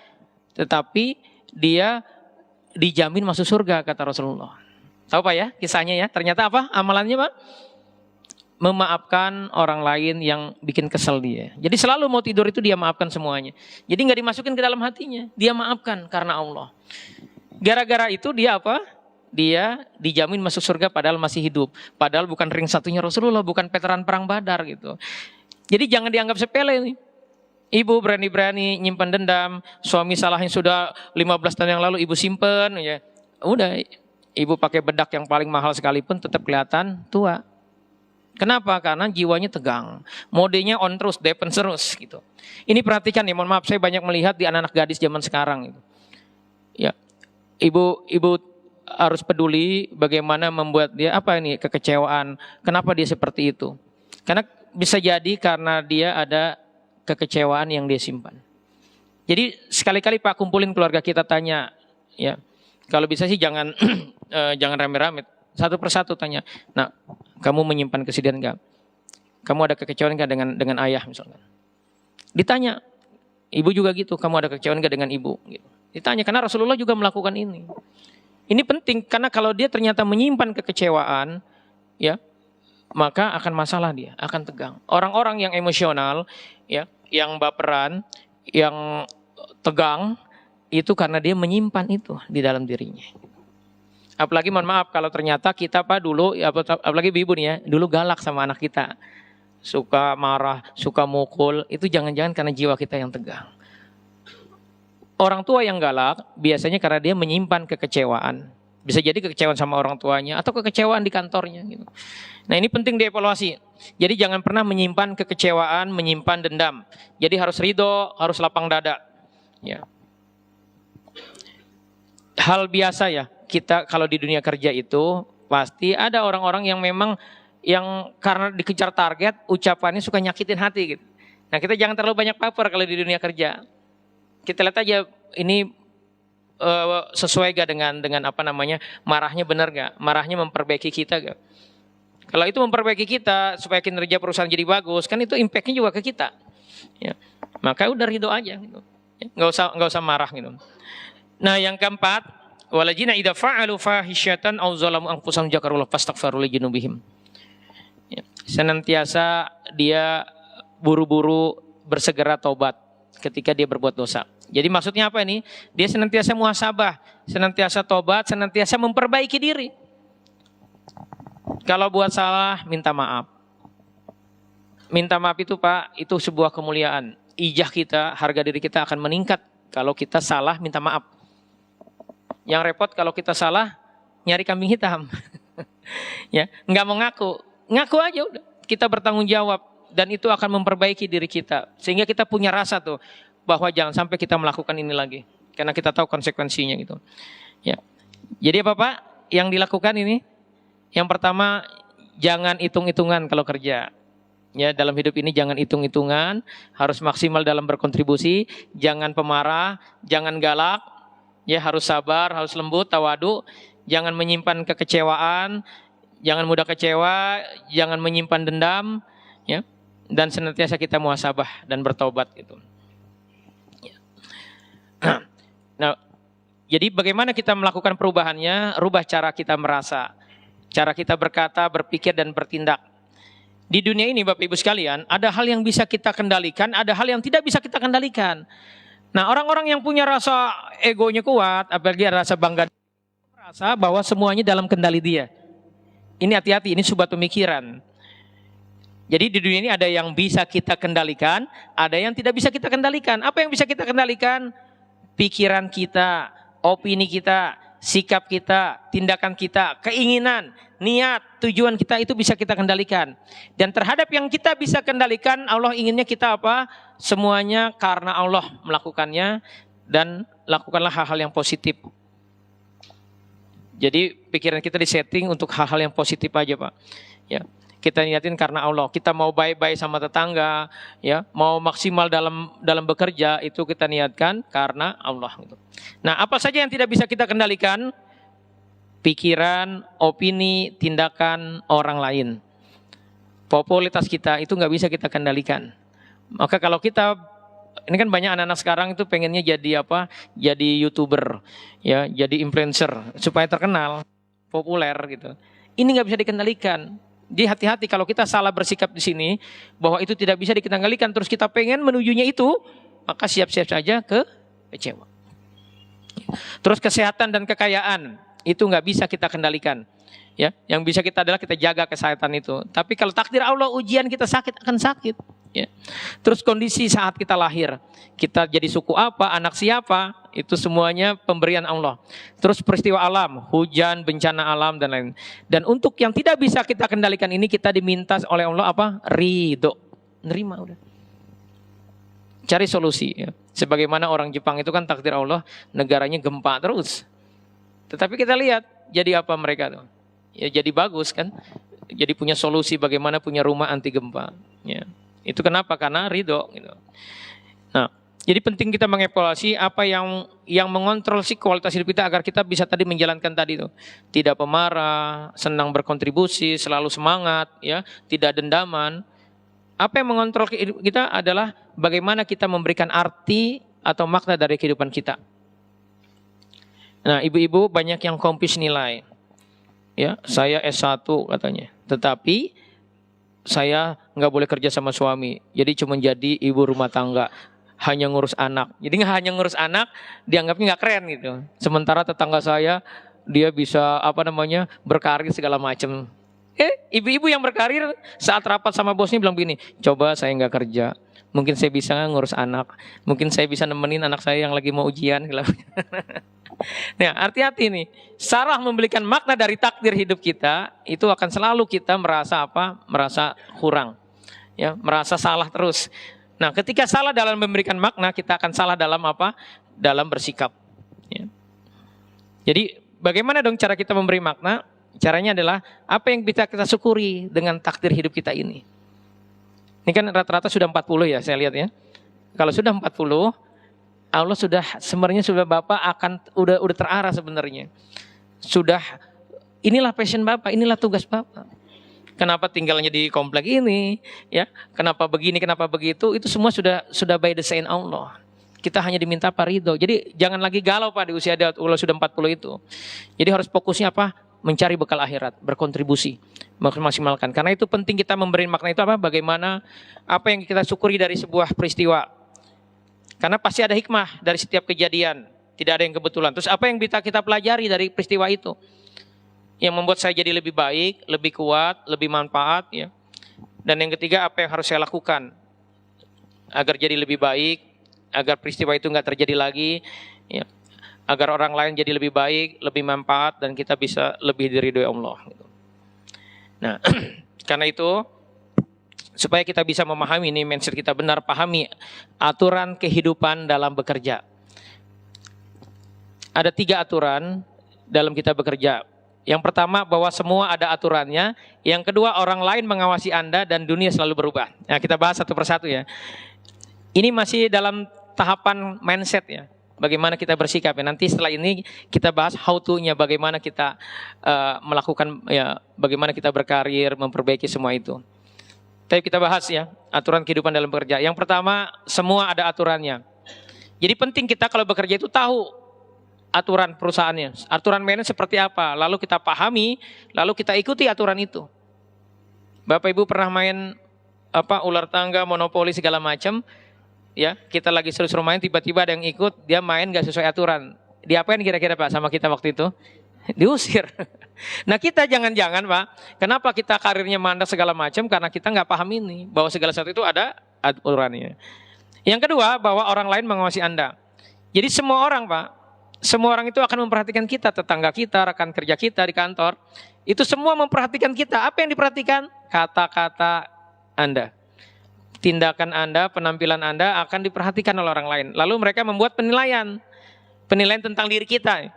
Speaker 1: tetapi dia dijamin masuk surga kata Rasulullah. Tahu Pak ya kisahnya ya? Ternyata apa amalannya Pak? Memaafkan orang lain yang bikin kesel dia. Jadi selalu mau tidur itu dia maafkan semuanya. Jadi nggak dimasukin ke dalam hatinya. Dia maafkan karena Allah. Gara-gara itu dia apa? Dia dijamin masuk surga padahal masih hidup. Padahal bukan ring satunya Rasulullah, bukan veteran perang Badar gitu. Jadi jangan dianggap sepele nih. Ibu berani-berani nyimpan dendam. Suami salahnya sudah 15 tahun yang lalu ibu simpen. Ya. Udah Ibu pakai bedak yang paling mahal sekalipun tetap kelihatan tua. Kenapa? Karena jiwanya tegang. Modenya on terus, depend terus gitu. Ini perhatikan ya, mohon maaf saya banyak melihat di anak-anak gadis zaman sekarang gitu. Ya. Ibu harus peduli bagaimana membuat dia kekecewaan. Kenapa dia seperti itu? Karena bisa jadi karena dia ada kekecewaan yang dia simpan. Jadi sekali-kali Pak kumpulin keluarga kita, tanya ya. Kalau bisa sih jangan jangan rame-rame. Satu persatu tanya. Nah, kamu menyimpan kesedihan enggak? Kamu ada kekecewaan enggak dengan ayah misalkan? Ditanya. Ibu juga gitu, kamu ada kekecewaan enggak dengan ibu? Gitu. Ditanya, karena Rasulullah juga melakukan ini. Ini penting, karena kalau dia ternyata menyimpan kekecewaan, ya, maka akan masalah dia, akan tegang. Orang-orang yang emosional, ya, yang baperan, yang tegang, itu karena dia menyimpan itu di dalam dirinya. Apalagi mohon maaf kalau ternyata kita Pak dulu, apalagi ibu nih ya, dulu galak sama anak kita. Suka marah, suka mukul, itu jangan-jangan karena jiwa kita yang tegang. Orang tua yang galak biasanya karena dia menyimpan kekecewaan. Bisa jadi kekecewaan sama orang tuanya atau kekecewaan di kantornya gitu. Nah, ini penting dievaluasi. Jadi jangan pernah menyimpan kekecewaan, menyimpan dendam. Jadi harus ridho, harus lapang dada. Ya. Hal biasa ya, kita kalau di dunia kerja itu pasti ada orang-orang yang memang yang karena dikejar target ucapannya suka nyakitin hati gitu. Nah, kita jangan terlalu banyak baper kalau di dunia kerja. Kita lihat aja ini sesuai gak dengan apa namanya, marahnya benar gak? Marahnya memperbaiki kita gak? Kalau itu memperbaiki kita supaya kinerja perusahaan jadi bagus, kan itu impactnya juga ke kita. Ya. Maka udah ridho aja gitu. Ya, nggak usah marah gitu. Nah, yang keempat, waladzina idza fa'alu fahisyatan aw zalamu anfusahum dzakarullah fastaghfiru li dzunubihim. Ya, senantiasa dia buru-buru bersegera taubat ketika dia berbuat dosa. Jadi maksudnya apa ini? Dia senantiasa muhasabah, senantiasa tobat, senantiasa memperbaiki diri. Kalau buat salah, minta maaf. Minta maaf itu Pak, itu sebuah kemuliaan. Ijah kita, harga diri kita akan meningkat kalau kita salah minta maaf. Yang repot kalau kita salah, nyari kambing hitam. Ya, nggak mau ngaku aja udah. Kita bertanggung jawab dan itu akan memperbaiki diri kita. Sehingga kita punya rasa tuh, bahwa jangan sampai kita melakukan ini lagi, karena kita tahu konsekuensinya gitu. Ya. Jadi apa Pak yang dilakukan ini? Yang pertama, jangan hitung-hitungan kalau kerja. Ya, dalam hidup ini jangan hitung-hitungan, harus maksimal dalam berkontribusi, jangan pemarah, jangan galak, ya harus sabar, harus lembut, tawadu, jangan menyimpan kekecewaan, jangan mudah kecewa, jangan menyimpan dendam, ya. Dan senantiasa kita muhasabah dan bertaubat gitu. Nah, jadi bagaimana kita melakukan perubahannya? Rubah cara kita merasa, cara kita berkata, berpikir dan bertindak. Di dunia ini Bapak Ibu sekalian, ada hal yang bisa kita kendalikan, ada hal yang tidak bisa kita kendalikan. Nah, orang-orang yang punya rasa egonya kuat, apalagi rasa bangga, merasa bahwa semuanya dalam kendali dia. Ini hati-hati, ini sebuah pemikiran. Jadi di dunia ini ada yang bisa kita kendalikan, ada yang tidak bisa kita kendalikan. Apa yang bisa kita kendalikan? Pikiran kita, opini kita, sikap kita, tindakan kita, keinginan, niat, tujuan kita itu bisa kita kendalikan. Dan terhadap yang kita bisa kendalikan, Allah inginnya kita apa? Semuanya karena Allah melakukannya, dan lakukanlah hal-hal yang positif. Jadi pikiran kita disetting untuk hal-hal yang positif aja Pak. Ya. Kita niatin karena Allah. Kita mau baik-baik sama tetangga, ya, mau maksimal dalam bekerja, itu kita niatkan karena Allah. Nah, apa saja yang tidak bisa kita kendalikan? Pikiran, opini, tindakan orang lain. Popularitas kita itu nggak bisa kita kendalikan. Maka kalau kita, ini kan banyak anak-anak sekarang itu pengennya jadi apa? Jadi YouTuber, ya, jadi influencer supaya terkenal, populer gitu. Ini nggak bisa dikendalikan. Jadi hati-hati kalau kita salah bersikap di sini bahwa itu tidak bisa dikendalikan, terus kita pengen menujunya itu, maka siap-siap saja kecewa. Terus kesehatan dan kekayaan itu nggak bisa kita kendalikan. Ya, yang bisa kita adalah kita jaga kesehatan itu. Tapi kalau takdir Allah ujian kita sakit akan sakit. Ya. Terus kondisi saat kita lahir, kita jadi suku apa, anak siapa, itu semuanya pemberian Allah. Terus peristiwa alam, hujan, bencana alam dan lain. Dan untuk yang tidak bisa kita kendalikan ini, kita diminta oleh Allah apa? Ridho, nerima udah. Cari solusi ya. Sebagaimana orang Jepang itu kan takdir Allah, negaranya gempa terus. Tetapi kita lihat jadi apa mereka tuh? Ya jadi bagus kan? Jadi punya solusi bagaimana punya rumah anti gempa. Ya. Itu kenapa? Karena ridho. Gitu. Nah, jadi penting kita mengevaluasi apa yang mengontrol si kualitas hidup kita agar kita bisa tadi menjalankan tadi itu. Tidak pemarah, senang berkontribusi, selalu semangat, ya, tidak dendaman. Apa yang mengontrol hidup kita adalah bagaimana kita memberikan arti atau makna dari kehidupan kita. Nah, ibu-ibu banyak yang kompis nilai. Ya, saya S1 katanya. Tetapi saya nggak boleh kerja sama suami. Jadi cuma jadi ibu rumah tangga. Hanya ngurus anak. Jadi nggak hanya ngurus anak, dianggapnya nggak keren gitu. Sementara tetangga saya, dia bisa berkarir segala macam. Ibu-ibu yang berkarir saat rapat sama bosnya bilang begini, coba saya nggak kerja. Mungkin saya bisa ngurus anak. Mungkin saya bisa nemenin anak saya yang lagi mau ujian. Nah, hati-hati nih. Salah memberikan makna dari takdir hidup kita, itu akan selalu kita merasa apa? Merasa kurang. Ya, merasa salah terus. Nah, ketika salah dalam memberikan makna, kita akan salah dalam apa? Dalam bersikap. Ya. Jadi, bagaimana dong cara kita memberi makna? Caranya adalah apa yang bisa kita syukuri dengan takdir hidup kita ini. Ini kan rata-rata sudah 40 ya, saya lihat ya. Kalau sudah 40, Allah sebenarnya Bapak akan udah terarah sebenarnya. Sudah, inilah passion Bapak, inilah tugas Bapak. Kenapa tinggalnya di komplek ini, ya? Kenapa begini, kenapa begitu? Itu semua sudah by design Allah. Kita hanya diminta apa? Ridho. Jadi jangan lagi galau Pak di usia Allah sudah 40 itu. Jadi harus fokusnya apa? Mencari bekal akhirat, berkontribusi, maksimalkan. Karena itu penting kita memberi makna itu apa? Bagaimana apa yang kita syukuri dari sebuah peristiwa. Karena pasti ada hikmah dari setiap kejadian. Tidak ada yang kebetulan. Terus apa yang bisa kita pelajari dari peristiwa itu? Yang membuat saya jadi lebih baik, lebih kuat, lebih manfaat. Ya. Dan yang ketiga, apa yang harus saya lakukan? Agar jadi lebih baik, agar peristiwa itu nggak terjadi lagi. Ya. Agar orang lain jadi lebih baik, lebih manfaat, dan kita bisa lebih diridhoi Allah. Nah, karena itu, supaya kita bisa memahami ini mindset kita benar, pahami aturan kehidupan dalam bekerja. Ada 3 aturan dalam kita bekerja. Yang pertama bahwa semua ada aturannya. Yang kedua orang lain mengawasi Anda dan dunia selalu berubah. Nah, kita bahas satu persatu ya. Ini masih dalam tahapan mindset ya. Bagaimana kita bersikap ya. Nanti setelah ini kita bahas how to-nya, bagaimana kita melakukan ya, bagaimana kita berkarir, memperbaiki semua itu. Tapi kita bahas ya, aturan kehidupan dalam bekerja. Yang pertama, semua ada aturannya. Jadi penting kita kalau bekerja itu tahu aturan perusahaannya. Aturan mainnya seperti apa. Lalu kita pahami, lalu kita ikuti aturan itu. Bapak Ibu pernah main ular tangga, monopoli segala macam. Ya, kita lagi seru-seru main, tiba-tiba ada yang ikut, dia main gak sesuai aturan. Diapain kira-kira Pak sama kita waktu itu? Diusir. Nah kita jangan-jangan Pak, kenapa kita karirnya mandat segala macam? Karena kita nggak paham ini, bahwa segala sesuatu itu ada aturannya. Yang kedua, bahwa orang lain mengawasi Anda. Jadi semua orang Pak, semua orang itu akan memperhatikan kita, tetangga kita, rekan kerja kita di kantor. Itu semua memperhatikan kita. Apa yang diperhatikan? Kata-kata Anda. Tindakan Anda, penampilan Anda akan diperhatikan oleh orang lain. Lalu mereka membuat penilaian tentang diri kita.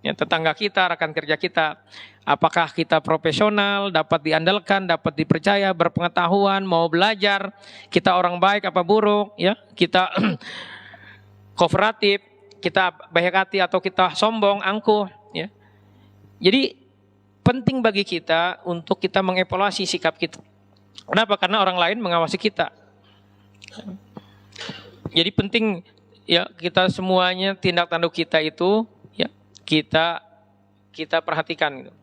Speaker 1: Ya, tetangga kita, rekan kerja kita, apakah kita profesional, dapat diandalkan, dapat dipercaya, berpengetahuan, mau belajar, kita orang baik apa buruk, ya, kita kooperatif, kita baik hati atau kita sombong, angkuh, ya. Jadi penting bagi kita untuk kita mengevaluasi sikap kita. Kenapa? Karena orang lain mengawasi kita. Jadi penting ya kita semuanya tindak tanduk kita itu kita perhatikan gitu.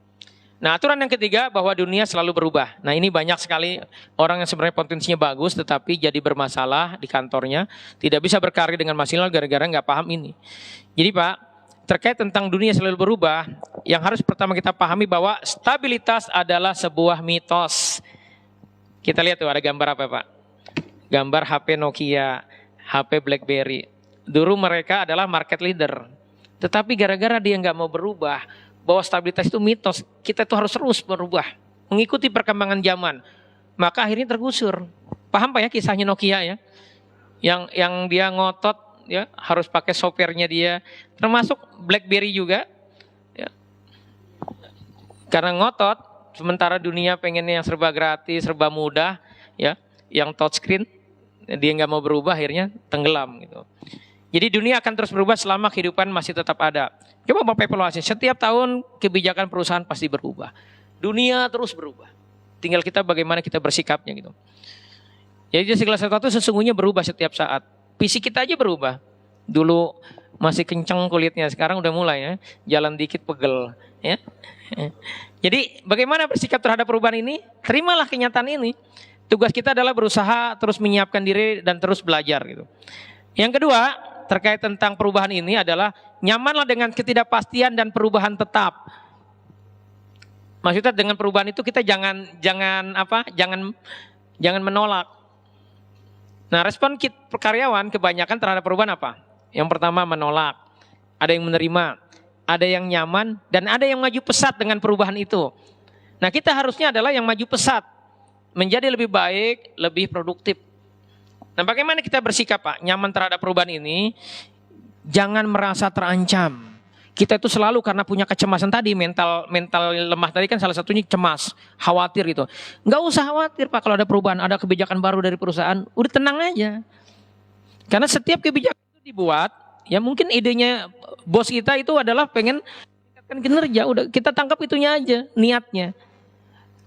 Speaker 1: Nah, aturan yang ketiga bahwa dunia selalu berubah. Nah, ini banyak sekali orang yang sebenarnya potensinya bagus tetapi jadi bermasalah di kantornya, tidak bisa berkarir dengan maksimal gara-gara nggak paham ini. Jadi Pak, terkait tentang dunia selalu berubah, yang harus pertama kita pahami bahwa stabilitas adalah sebuah mitos. Kita lihat tuh ada gambar apa Pak? Gambar HP Nokia, HP BlackBerry. Dulu mereka adalah market leader. Tetapi gara-gara dia nggak mau berubah, bahwa stabilitas itu mitos, kita itu harus terus berubah, mengikuti perkembangan zaman. Maka akhirnya tergusur. Paham Pak ya kisahnya Nokia ya? Yang dia ngotot ya harus pakai softwarenya dia, termasuk BlackBerry juga. Ya. Karena ngotot, sementara dunia pengennya yang serba gratis, serba mudah, ya, yang touchscreen, dia nggak mau berubah, akhirnya tenggelam gitu. Jadi dunia akan terus berubah selama kehidupan masih tetap ada. Coba Bapak evaluasi, setiap tahun kebijakan perusahaan pasti berubah. Dunia terus berubah. Tinggal kita bagaimana kita bersikapnya gitu. Jadi segala sesuatu sesungguhnya berubah setiap saat. Fisik kita aja berubah. Dulu masih kenceng kulitnya, sekarang udah mulai ya, jalan dikit pegel. Ya. Jadi bagaimana bersikap terhadap perubahan ini? Terimalah kenyataan ini. Tugas kita adalah berusaha terus menyiapkan diri dan terus belajar gitu. Yang kedua, terkait tentang perubahan ini adalah nyamanlah dengan ketidakpastian dan perubahan tetap. Maksudnya dengan perubahan itu kita jangan menolak. Nah, respon karyawan kebanyakan terhadap perubahan apa? Yang pertama menolak, ada yang menerima, ada yang nyaman, dan ada yang maju pesat dengan perubahan itu. Nah, kita harusnya adalah yang maju pesat, menjadi lebih baik, lebih produktif. Nah, bagaimana kita bersikap Pak? Nyaman terhadap perubahan ini, jangan merasa terancam. Kita itu selalu karena punya kecemasan tadi, mental lemah tadi kan salah satunya cemas, khawatir gitu. Nggak usah khawatir Pak kalau ada perubahan, ada kebijakan baru dari perusahaan, udah tenang aja. Karena setiap kebijakan itu dibuat, ya mungkin idenya bos kita itu adalah pengen meningkatkan kinerja, udah kita tangkap itunya aja, niatnya.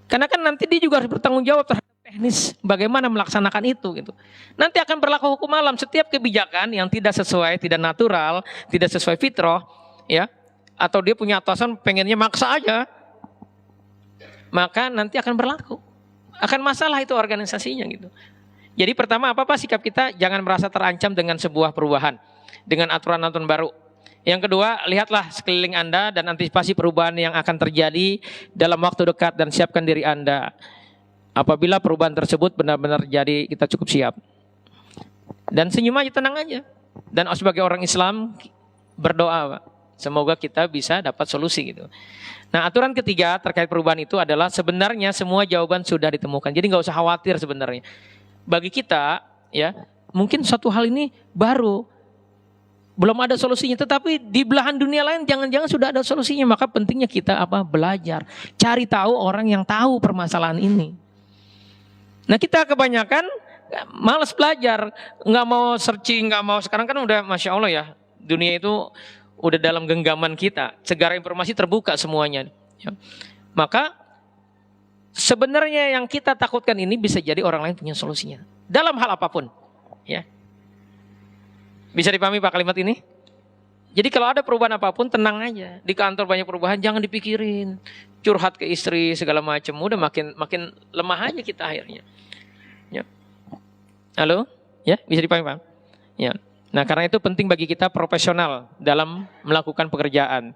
Speaker 1: Karena kan nanti dia juga harus bertanggung jawab terhadap teknis bagaimana melaksanakan itu gitu. Nanti akan berlaku hukum alam, setiap kebijakan yang tidak sesuai, tidak natural, tidak sesuai fitrah, ya, atau dia punya atasan pengennya maksa aja, maka nanti akan berlaku, akan masalah itu organisasinya gitu. Jadi pertama apa sikap kita, jangan merasa terancam dengan sebuah perubahan, dengan aturan-aturan baru. Yang kedua, lihatlah sekeliling Anda dan antisipasi perubahan yang akan terjadi dalam waktu dekat dan siapkan diri Anda. Apabila perubahan tersebut benar-benar terjadi, kita cukup siap. Dan senyum aja, tenang aja. Dan sebagai orang Islam berdoa, Pak. Semoga kita bisa dapat solusi gitu. Nah, aturan ketiga terkait perubahan itu adalah sebenarnya semua jawaban sudah ditemukan. Jadi nggak usah khawatir sebenarnya. Bagi kita, ya mungkin suatu hal ini baru, belum ada solusinya. Tetapi di belahan dunia lain jangan-jangan sudah ada solusinya. Maka pentingnya kita belajar, cari tahu orang yang tahu permasalahan ini. Nah, kita kebanyakan malas belajar, nggak mau searching, nggak mau. Sekarang kan udah masya Allah ya, dunia itu udah dalam genggaman kita, segala informasi terbuka semuanya. Ya. Maka sebenarnya yang kita takutkan ini bisa jadi orang lain punya solusinya dalam hal apapun. Ya. Bisa dipahami Pak kalimat ini? Jadi kalau ada perubahan apapun tenang aja. Di kantor banyak perubahan jangan dipikirin. Curhat ke istri segala macam, udah makin lemah aja kita akhirnya. Ya. Halo? Ya, bisa dipahami Pak? Ya. Nah, karena itu penting bagi kita profesional dalam melakukan pekerjaan.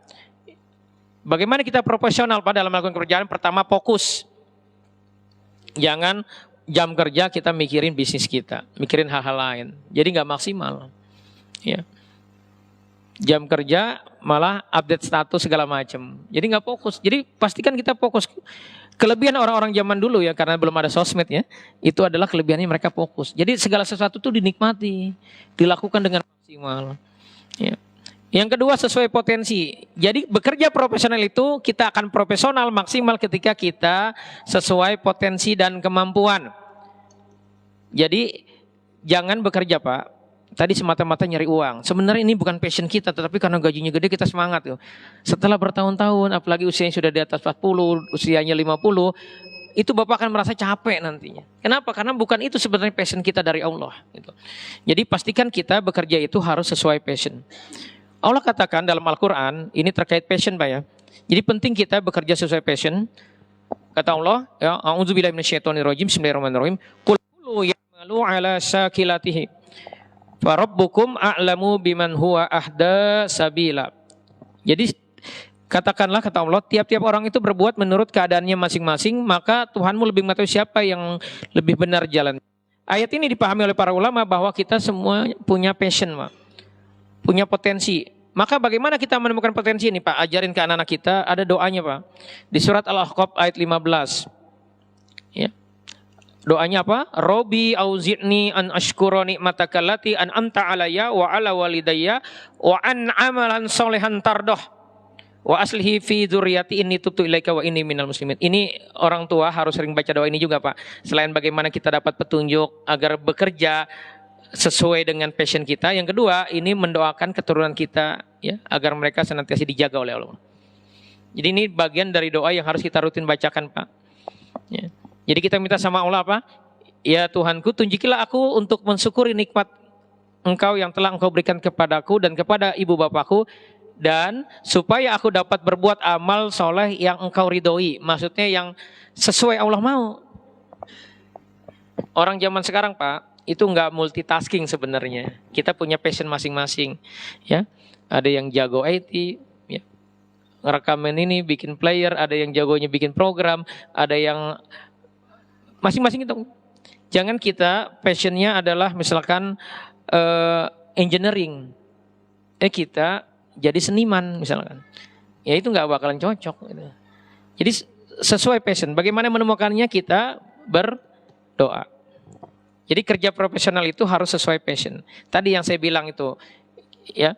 Speaker 1: Bagaimana kita profesional pada dalam melakukan pekerjaan? Pertama, fokus. Jangan jam kerja kita mikirin bisnis kita, mikirin hal-hal lain. Jadi nggak maksimal. Ya. Jam kerja malah update status segala macam. Jadi nggak fokus. Jadi pastikan kita fokus. Kelebihan orang-orang zaman dulu ya, karena belum ada sosmed ya, itu adalah kelebihannya mereka fokus. Jadi segala sesuatu itu dinikmati, dilakukan dengan maksimal. Ya. Yang kedua sesuai potensi. Jadi bekerja profesional itu kita akan profesional maksimal ketika kita sesuai potensi dan kemampuan. Jadi jangan bekerja Pak tadi semata-mata nyari uang. Sebenarnya ini bukan passion kita, tetapi karena gajinya gede kita semangat. Setelah bertahun-tahun, apalagi usianya sudah di atas 40, usianya 50, itu Bapak akan merasa capek nantinya. Kenapa? Karena bukan itu sebenarnya passion kita dari Allah. Jadi pastikan kita bekerja itu harus sesuai passion. Allah katakan dalam Al-Quran, ini terkait passion Pak ya. Jadi penting kita bekerja sesuai passion. Kata Allah, ya, a'udzubillahi minasyaitonirrajim, bismillahirrahmanirrahim. Qul ya'malu ala syakilatihi. Farabbukum a'lamu biman huwa ahda sabila. Jadi katakanlah kata Allah, tiap-tiap orang itu berbuat menurut keadaannya masing-masing, maka Tuhanmu lebih mengetahui siapa yang lebih benar jalan. Ayat ini dipahami oleh para ulama bahwa kita semua punya passion, Pak. punya potensi. Maka bagaimana kita menemukan potensi ini Pak? Ajarin ke anak-anak kita, ada doanya Pak. Di surat Al-Ahqaf ayat 15. Ya. Doanya apa? Robi auzidni an ashkura ni'mataka allati an'amta alayya wa ala walidayya wa an amalan solehan tardoh wa aslihi fi dzurriyyati inni tubtu ilaika wa inni minal muslimin. Ini orang tua harus sering baca doa ini juga Pak. Selain bagaimana kita dapat petunjuk agar bekerja sesuai dengan passion kita. Yang kedua, ini mendoakan keturunan kita ya agar mereka senantiasa dijaga oleh Allah. Jadi ini bagian dari doa yang harus kita rutin bacakan Pak. Ya. Jadi kita minta sama Allah apa? Ya Tuhanku, tunjukilah aku untuk mensyukuri nikmat Engkau yang telah Engkau berikan kepadaku dan kepada ibu bapakku, dan supaya aku dapat berbuat amal soleh yang Engkau ridhoi. Maksudnya yang sesuai Allah mau. Orang zaman sekarang Pak, itu nggak multitasking sebenarnya. Kita punya passion masing-masing. Ya, ada yang jago IT, ya. Ngerekaman ini, bikin player, ada yang jagonya bikin program, ada yang masing-masing itu. Jangan kita passionnya adalah misalkan engineering, kita jadi seniman misalkan, ya itu nggak bakalan cocok. Gitu. Jadi sesuai passion. Bagaimana menemukannya? Kita berdoa. Jadi kerja profesional itu harus sesuai passion. Tadi yang saya bilang itu, ya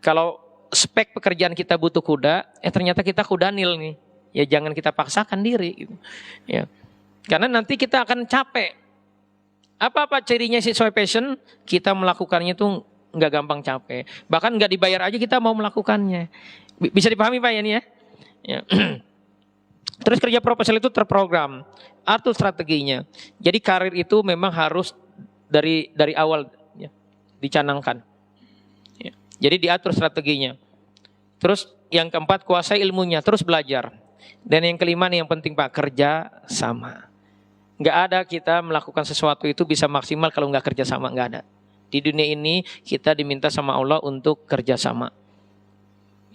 Speaker 1: kalau spek pekerjaan kita butuh kuda, ternyata kita kudanil nih. Ya jangan kita paksakan diri. Gitu. Ya. Karena nanti kita akan capek. Apa-apa cirinya sesuai passion, kita melakukannya itu nggak gampang capek. Bahkan nggak dibayar aja kita mau melakukannya. Bisa dipahami Pak ya ini ya? Ya. Terus kerja profesional itu terprogram, atur strateginya. Jadi karir itu memang harus dari awal ya, dicanangkan. Ya. Jadi diatur strateginya. Terus yang keempat, kuasai ilmunya, terus belajar. Dan yang kelima nih yang penting Pak, kerja sama. Nggak ada kita melakukan sesuatu itu bisa maksimal kalau nggak kerja sama, nggak ada. Di dunia ini kita diminta sama Allah untuk kerja sama.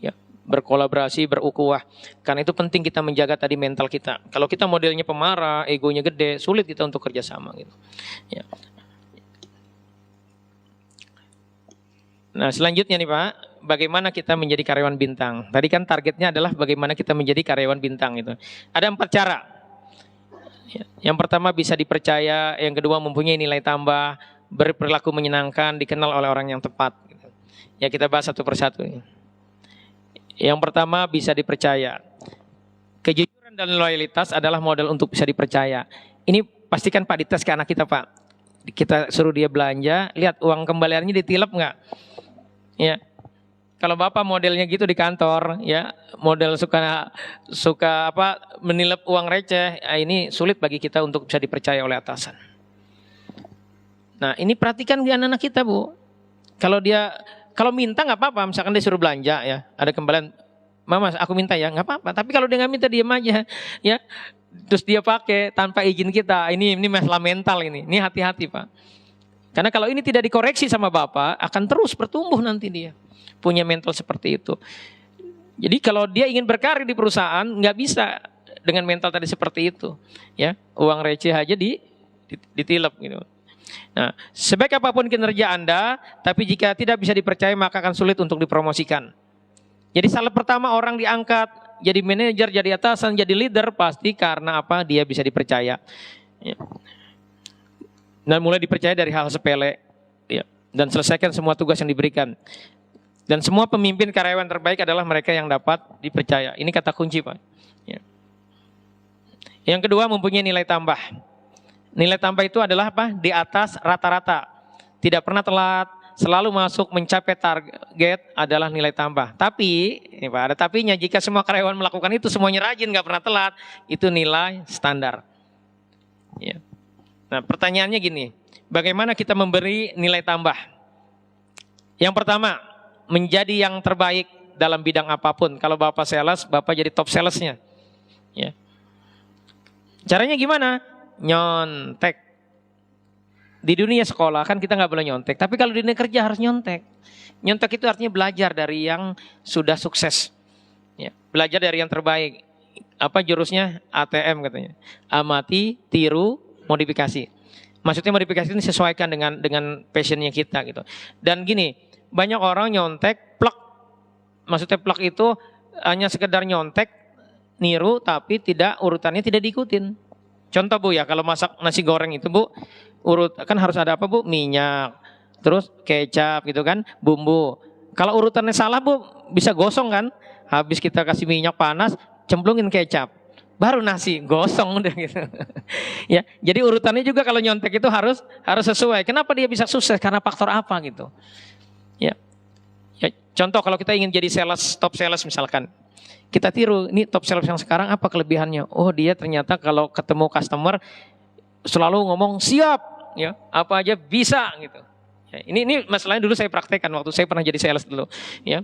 Speaker 1: Ya, berkolaborasi, berukhuwah. Karena itu penting kita menjaga tadi mental kita. Kalau kita modelnya pemarah, egonya gede, sulit kita untuk kerja sama gitu. Ya. Nah, selanjutnya nih Pak, bagaimana kita menjadi karyawan bintang? Tadi kan targetnya adalah bagaimana kita menjadi karyawan bintang itu. Ada 4 cara. Yang pertama bisa dipercaya, yang kedua mempunyai nilai tambah, berperilaku menyenangkan, dikenal oleh orang yang tepat. Ya kita bahas satu persatu. Yang pertama bisa dipercaya. Kejujuran dan loyalitas adalah modal untuk bisa dipercaya. Ini pastikan Pak dites ke anak kita Pak. Kita suruh dia belanja, lihat uang kembaliannya ditilep nggak? Ya. Kalau Bapak modelnya gitu di kantor, ya model suka apa menilep uang receh, ini sulit bagi kita untuk bisa dipercaya oleh atasan. Nah ini perhatikan di anak-anak kita Bu. Kalau minta nggak apa-apa, misalkan dia suruh belanja ya, ada kembalian, Mama aku minta ya, nggak apa-apa. Tapi kalau dia nggak minta diam aja, ya terus dia pakai tanpa izin kita, ini masalah mental ini hati-hati Pak. Karena kalau ini tidak dikoreksi sama Bapak, akan terus bertumbuh nanti dia. Punya mental seperti itu. Jadi kalau dia ingin berkarir di perusahaan, nggak bisa dengan mental tadi seperti itu. Ya, uang receh aja ditilep gitu. Nah, sebaik apapun kinerja Anda, tapi jika tidak bisa dipercaya maka akan sulit untuk dipromosikan. Jadi salah pertama orang diangkat, jadi manajer, jadi atasan, jadi leader, pasti karena apa? Dia bisa dipercaya. Ya. Dan mulai dipercaya dari hal sepele. Ya. Dan selesaikan semua tugas yang diberikan. Dan semua pemimpin karyawan terbaik adalah mereka yang dapat dipercaya. Ini kata kunci Pak. Ya. Yang kedua mempunyai nilai tambah. Nilai tambah itu adalah apa? Di atas rata-rata. Tidak pernah telat, selalu masuk mencapai target adalah nilai tambah. Tapi, ini Pak, ada tapinya, jika semua karyawan melakukan itu, semuanya rajin, nggak pernah telat, itu nilai standar. Ya. Nah pertanyaannya gini, bagaimana kita memberi nilai tambah? Yang pertama, menjadi yang terbaik dalam bidang apapun. Kalau Bapak sales, Bapak jadi top salesnya. Ya. Caranya gimana? Nyontek. Di dunia sekolah kan kita nggak boleh nyontek, tapi kalau di dunia kerja harus nyontek. Nyontek itu artinya belajar dari yang sudah sukses. Ya. Belajar dari yang terbaik. Apa jurusnya? ATM katanya. Amati, tiru, modifikasi. Maksudnya modifikasi ini sesuaikan dengan passionnya kita gitu. Dan gini, banyak orang nyontek plek. Maksudnya plek itu hanya sekedar nyontek, niru, tapi urutannya tidak diikutin. Contoh Bu ya, kalau masak nasi goreng itu Bu, kan harus ada apa Bu? Minyak, terus kecap gitu kan, bumbu. Kalau urutannya salah Bu, bisa gosong kan? Habis kita kasih minyak panas, cemplungin kecap, baru nasi gosong udah gitu. Ya, jadi urutannya juga kalau nyontek itu harus sesuai. Kenapa dia bisa sukses? Karena faktor apa gitu? Ya, ya contoh kalau kita ingin jadi sales, top sales misalkan, kita tiru, ini top sales yang sekarang apa kelebihannya? Oh dia ternyata kalau ketemu customer selalu ngomong siap, ya apa aja bisa gitu. Ya, ini masalahnya dulu saya praktekkan waktu saya pernah jadi sales dulu, ya.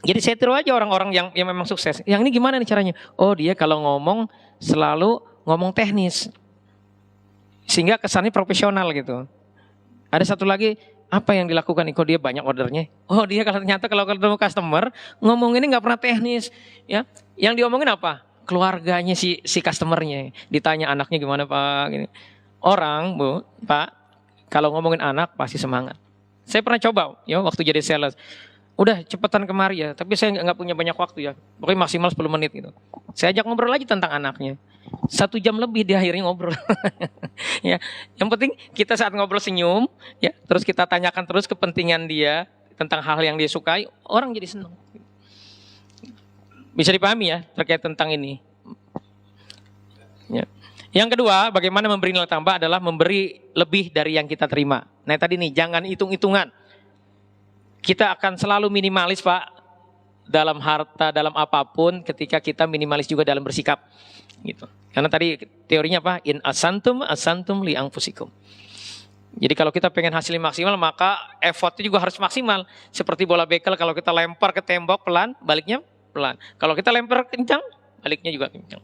Speaker 1: Jadi saya tiru aja orang-orang yang memang sukses. Yang ini gimana nih caranya? Oh dia kalau ngomong selalu ngomong teknis, sehingga kesannya profesional gitu. Ada satu lagi, apa yang dilakukan? Kok dia banyak ordernya? Oh dia ternyata kalau ketemu customer ngomong ini nggak pernah teknis, ya. Yang diomongin apa? Keluarganya si customernya. Ditanya anaknya gimana Pak? Gini. Orang Bu, Pak, kalau ngomongin anak pasti semangat. Saya pernah coba, ya waktu jadi sales. Udah cepetan kemari ya, tapi saya nggak punya banyak waktu ya. Pokoknya maksimal 10 menit gitu. Saya ajak ngobrol lagi tentang anaknya. 1 jam lebih dia akhirnya ngobrol. Ya, yang penting kita saat ngobrol senyum, ya, terus kita tanyakan terus kepentingan dia tentang hal yang dia sukai, orang jadi senang. Bisa dipahami ya terkait tentang ini. Ya. Yang kedua, bagaimana memberi nilai tambah adalah memberi lebih dari yang kita terima. Nah tadi nih, jangan hitung-hitungan. Kita akan selalu minimalis Pak, dalam harta, dalam apapun, ketika kita minimalis juga dalam bersikap. Gitu. Karena tadi teorinya apa? In asantum li anfusikum. Jadi kalau kita pengen hasilnya maksimal, maka effortnya juga harus maksimal. Seperti bola bekel, kalau kita lempar ke tembok pelan, baliknya pelan. Kalau kita lempar kencang, baliknya juga kencang.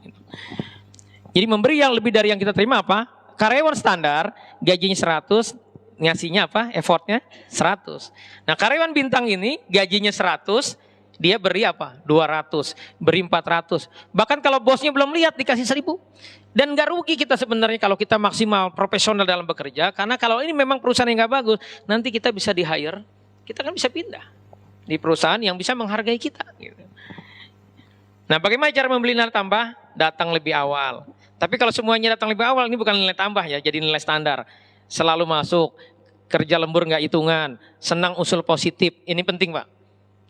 Speaker 1: Jadi memberi yang lebih dari yang kita terima apa? Karyawan standar, gajinya 100, ngasihnya apa? Effortnya 100. Nah karyawan bintang ini gajinya 100, dia beri apa? 200, beri 400. Bahkan kalau bosnya belum lihat dikasih 1000. Dan gak rugi kita sebenarnya kalau kita maksimal profesional dalam bekerja. Karena kalau ini memang perusahaan yang gak bagus, nanti kita bisa di hire, kita kan bisa pindah di perusahaan yang bisa menghargai kita. Gitu. Nah bagaimana cara membeli nilai tambah? Datang lebih awal. Tapi kalau semuanya datang lebih awal, ini bukan nilai tambah ya, jadi nilai standar. Selalu masuk, kerja lembur nggak hitungan, senang usul positif, ini penting Pak.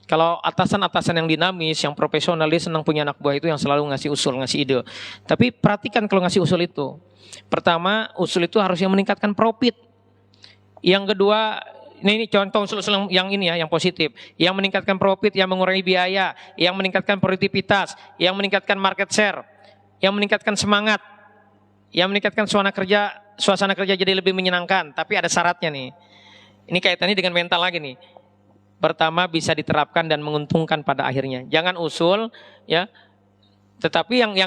Speaker 1: Kalau atasan-atasan yang dinamis, yang profesional, dia senang punya anak buah itu yang selalu ngasih usul, ngasih ide. Tapi perhatikan kalau ngasih usul itu. Pertama, usul itu harus yang meningkatkan profit. Yang kedua, ini contoh usul-usul yang ini ya, yang positif. Yang meningkatkan profit, yang mengurangi biaya, yang meningkatkan produktivitas, yang meningkatkan market share, yang meningkatkan semangat, yang meningkatkan suasana kerja jadi lebih menyenangkan, tapi ada syaratnya nih. Ini kaitannya dengan mental lagi nih. Pertama bisa diterapkan dan menguntungkan pada akhirnya. Jangan usul ya, tetapi yang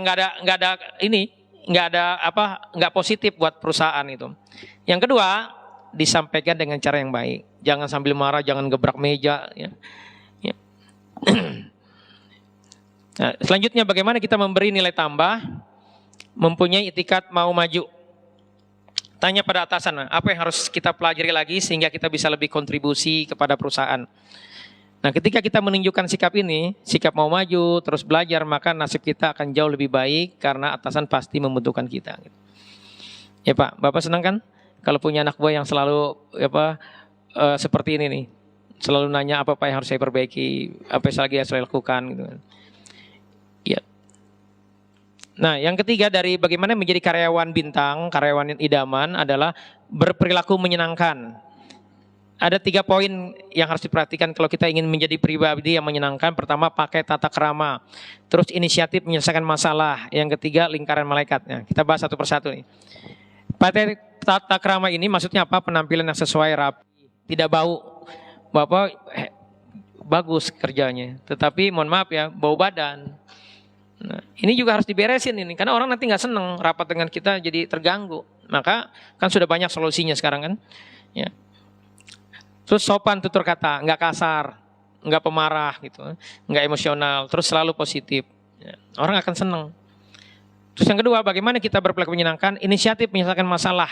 Speaker 1: nggak positif buat perusahaan itu. Yang kedua disampaikan dengan cara yang baik. Jangan sambil marah, jangan gebrak meja. Ya. Ya. Nah, selanjutnya bagaimana kita memberi nilai tambah, mempunyai itikat mau maju. Tanya pada atasan, apa yang harus kita pelajari lagi sehingga kita bisa lebih kontribusi kepada perusahaan. Nah ketika kita menunjukkan sikap ini, sikap mau maju, terus belajar, maka nasib kita akan jauh lebih baik karena atasan pasti membutuhkan kita. Ya Pak, Bapak senang kan kalau punya anak buah yang selalu seperti ini nih, selalu nanya apa yang harus saya perbaiki, apa yang lagi harus saya lakukan gitu. Ya. Nah, yang ketiga dari bagaimana menjadi karyawan bintang, karyawan yang idaman adalah berperilaku menyenangkan. Ada 3 poin yang harus diperhatikan kalau kita ingin menjadi pribadi yang menyenangkan. Pertama, pakai tata krama. Terus inisiatif menyelesaikan masalah. Yang ketiga, lingkaran malaikatnya. Kita bahas satu persatu nih. Pakai tata krama ini maksudnya apa? Penampilan yang sesuai, rapi, tidak bau. Bapak bagus kerjanya, tetapi mohon maaf ya, bau badan. Nah, ini juga harus diberesin ini, karena orang nanti nggak seneng rapat dengan kita jadi terganggu. Maka kan sudah banyak solusinya sekarang kan. Ya. Terus sopan tutur kata, nggak kasar, nggak pemarah gitu, nggak emosional, terus selalu positif. Ya. Orang akan seneng. Terus yang kedua, bagaimana kita berperilaku menyenangkan, inisiatif menyelesaikan masalah.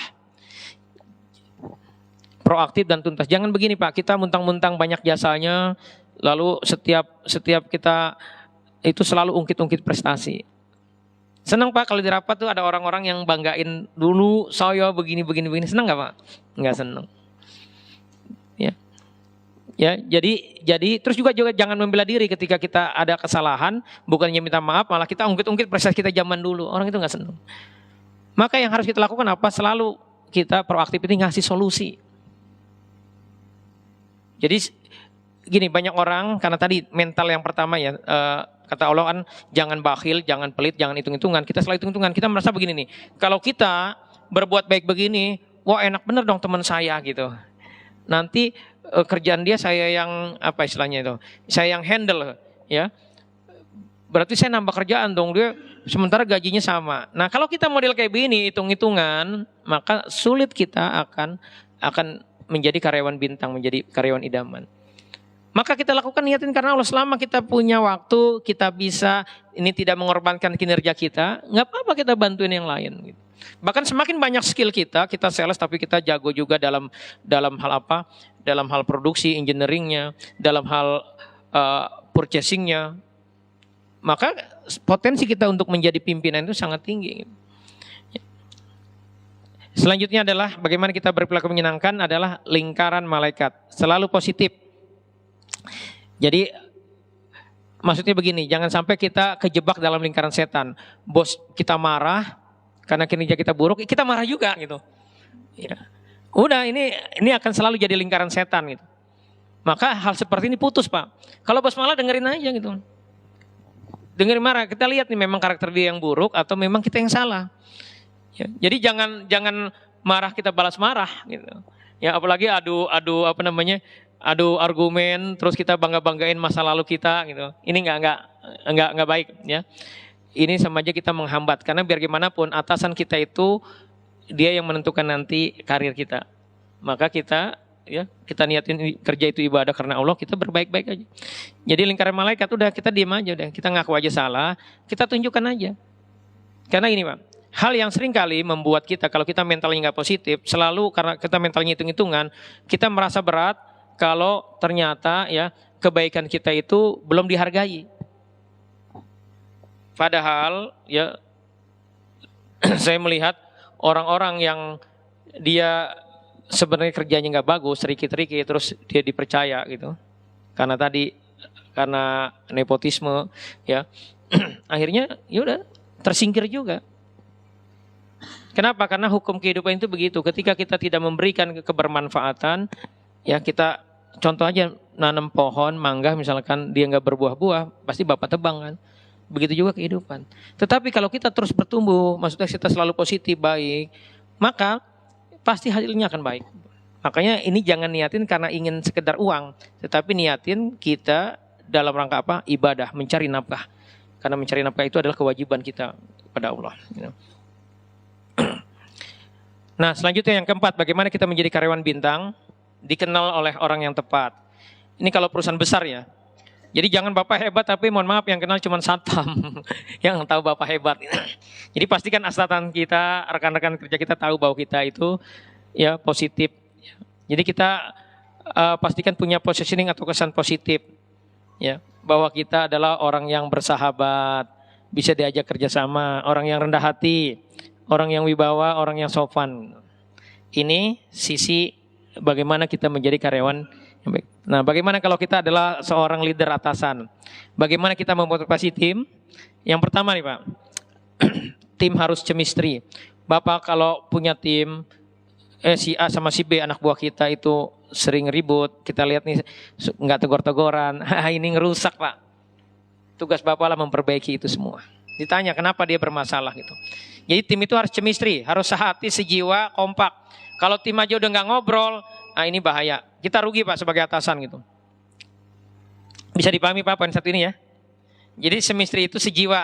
Speaker 1: proaktif dan tuntas. Jangan begini Pak, kita muntang-muntang banyak jasanya, lalu setiap kita itu selalu ungkit-ungkit prestasi. Senang Pak kalau di rapat tuh ada orang-orang yang banggain dulu saya begini. Senang nggak Pak? Nggak senang. Ya, jadi terus juga jangan membela diri ketika kita ada kesalahan, bukannya minta maaf, malah kita ungkit-ungkit prestasi kita zaman dulu. Orang itu nggak senang. Maka yang harus kita lakukan apa? Selalu kita proaktif ini ngasih solusi. Jadi gini, banyak orang karena tadi mental yang pertama ya, kata Allah kan jangan bakhil, jangan pelit, jangan hitung-hitungan. Kita selalu hitung-hitungan. Kita merasa begini nih, kalau kita berbuat baik begini, wah enak bener dong teman saya gitu. Nanti kerjaan dia saya yang apa istilahnya itu, saya yang handle ya. Berarti saya nambah kerjaan dong, dia sementara gajinya sama. Nah kalau kita model kayak begini hitung-hitungan, maka sulit kita akan menjadi karyawan bintang, menjadi karyawan idaman. Maka kita lakukan niatin karena Allah. Selama kita punya waktu, kita bisa ini tidak mengorbankan kinerja kita, nggak apa-apa kita bantuin yang lain. Bahkan semakin banyak skill kita sales tapi kita jago juga dalam hal apa? Dalam hal produksi, engineeringnya, dalam hal purchasingnya. Maka potensi kita untuk menjadi pimpinan itu sangat tinggi. Selanjutnya adalah bagaimana kita berperilaku menyenangkan adalah lingkaran malaikat. Selalu positif. Jadi maksudnya begini, jangan sampai kita kejebak dalam lingkaran setan. Bos kita marah karena kinerja kita buruk, kita marah juga gitu. Ya. Udah ini akan selalu jadi lingkaran setan gitu. Maka hal seperti ini putus Pak. Kalau bos malah dengerin aja gitu. Dengerin marah, kita lihat nih memang karakter dia yang buruk atau memang kita yang salah. Ya, jadi jangan marah kita balas marah gitu. Ya apalagi adu argumen terus kita banggain masa lalu kita gitu. Ini enggak baik ya. Ini sama aja kita menghambat karena biar gimana pun atasan kita itu dia yang menentukan nanti karir kita. Maka kita niatin kerja itu ibadah karena Allah, kita berbaik-baik aja. Jadi lingkaran malaikat udah kita diam aja, udah kita ngaku aja salah, kita tunjukkan aja. Karena ini Pak, hal yang sering kali membuat kita kalau kita mentalnya nggak positif, selalu karena kita mentalnya hitung-hitungan, kita merasa berat kalau ternyata ya kebaikan kita itu belum dihargai. Padahal ya saya melihat orang-orang yang dia sebenarnya kerjanya nggak bagus, rikit-rikit, terus dia dipercaya gitu. Karena nepotisme ya. Akhirnya yaudah tersingkir juga. Kenapa? Karena hukum kehidupan itu begitu. Ketika kita tidak memberikan kebermanfaatan, ya kita contoh aja nanam pohon mangga misalkan dia nggak berbuah-buah, pasti bapak tebang kan. Begitu juga kehidupan. Tetapi kalau kita terus bertumbuh, maksudnya kita selalu positif, baik, maka pasti hasilnya akan baik. Makanya ini jangan niatin karena ingin sekedar uang, tetapi niatin kita dalam rangka apa? Ibadah, mencari nafkah. Karena mencari nafkah itu adalah kewajiban kita kepada Allah. Nah, selanjutnya yang keempat, bagaimana kita menjadi karyawan bintang? Dikenal oleh orang yang tepat. Ini kalau perusahaan besar ya. Jadi jangan bapak hebat tapi mohon maaf yang kenal cuma satpam yang tahu bapak hebat. Jadi pastikan astatan kita, rekan-rekan kerja kita tahu bahwa kita itu ya positif. Jadi kita pastikan punya positioning atau kesan positif, ya bahwa kita adalah orang yang bersahabat, bisa diajak kerjasama, orang yang rendah hati, orang yang wibawa, orang yang sopan. Ini sisi bagaimana kita menjadi karyawan. Nah, bagaimana kalau kita adalah seorang leader atasan? Bagaimana kita memotivasi tim? Yang pertama nih Pak, tim harus chemistry. Bapak kalau punya tim, si A sama si B anak buah kita itu sering ribut, kita lihat nih nggak tegur-teguran, ini ngerusak Pak. Tugas Bapak lah memperbaiki itu semua. Ditanya kenapa dia bermasalah gitu. Jadi tim itu harus chemistry, harus sehati, sejiwa, kompak. Kalau tim aja udah nggak ngobrol, nah ini bahaya. Kita rugi Pak sebagai atasan gitu. Bisa dipahami Pak poin satu ini ya. Jadi chemistry itu sejiwa.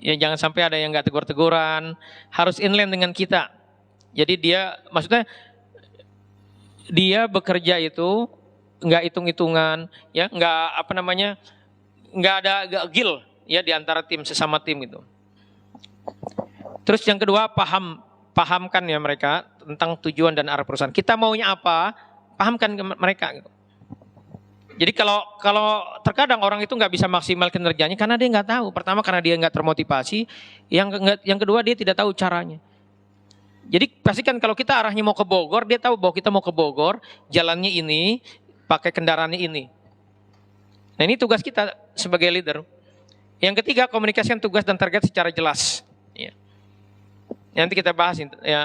Speaker 1: Ya jangan sampai ada yang nggak tegur-teguran, harus inline dengan kita. Jadi dia maksudnya dia bekerja itu nggak hitung-hitungan, ya nggak ada gil ya di antara tim sesama tim gitu. Terus yang kedua paham pahamkan ya mereka tentang tujuan dan arah perusahaan. Kita maunya apa, pahamkan ke mereka. Gitu. Jadi kalau terkadang orang itu nggak bisa maksimal kinerjanya karena dia nggak tahu. Pertama karena dia nggak termotivasi, yang kedua dia tidak tahu caranya. Jadi pastikan kalau kita arahnya mau ke Bogor, dia tahu bahwa kita mau ke Bogor, jalannya ini, pakai kendaraannya ini. Nah ini tugas kita sebagai leader. Yang ketiga, komunikasikan tugas dan target secara jelas. Ya. Nanti kita bahas ya,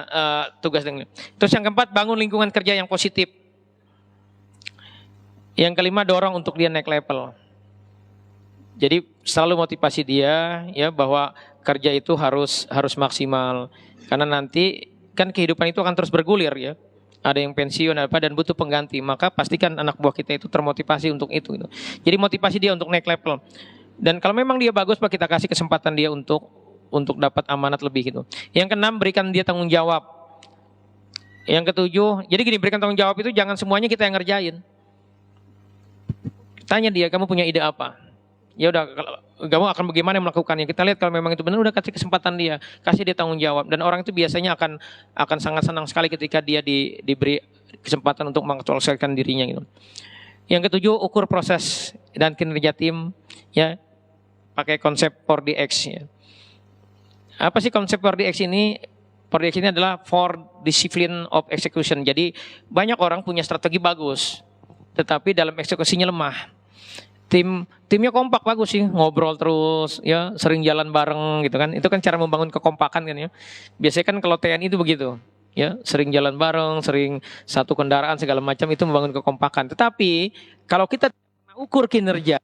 Speaker 1: tugas dengan. Terus yang keempat, bangun lingkungan kerja yang positif. Yang kelima, dorong untuk dia naik level. Jadi selalu motivasi dia ya bahwa kerja itu harus maksimal. Karena nanti kan kehidupan itu akan terus bergulir ya. Ada yang pensiun dan butuh pengganti. Maka pastikan anak buah kita itu termotivasi untuk itu. Gitu. Jadi motivasi dia untuk naik level. Dan kalau memang dia bagus, Pak, kita kasih kesempatan dia untuk dapat amanat lebih gitu. Yang keenam, berikan dia tanggung jawab. Yang ketujuh, jadi gini, berikan tanggung jawab itu jangan semuanya kita yang ngerjain. Tanya dia, kamu punya ide apa? Ya udah, kamu akan bagaimana melakukannya? Kita lihat kalau memang itu benar, udah kasih kesempatan dia, kasih dia tanggung jawab. Dan orang itu biasanya akan sangat senang sekali ketika dia diberi kesempatan untuk mengaktualisasikan dirinya gitu. Yang ketujuh, ukur proses dan kinerja tim ya, pakai konsep 4DX ya. Apa sih konsep 4DX ini? 4DX ini adalah 4 Discipline of Execution. Jadi banyak orang punya strategi bagus, tetapi dalam eksekusinya lemah. Timnya kompak bagus sih, ngobrol terus ya, sering jalan bareng gitu kan. Itu kan cara membangun kekompakan kan ya. Biasanya kan kalau TNI itu begitu. Ya, sering jalan bareng, sering satu kendaraan segala macam, itu membangun kekompakan. Tetapi kalau kita ukur kinerjanya,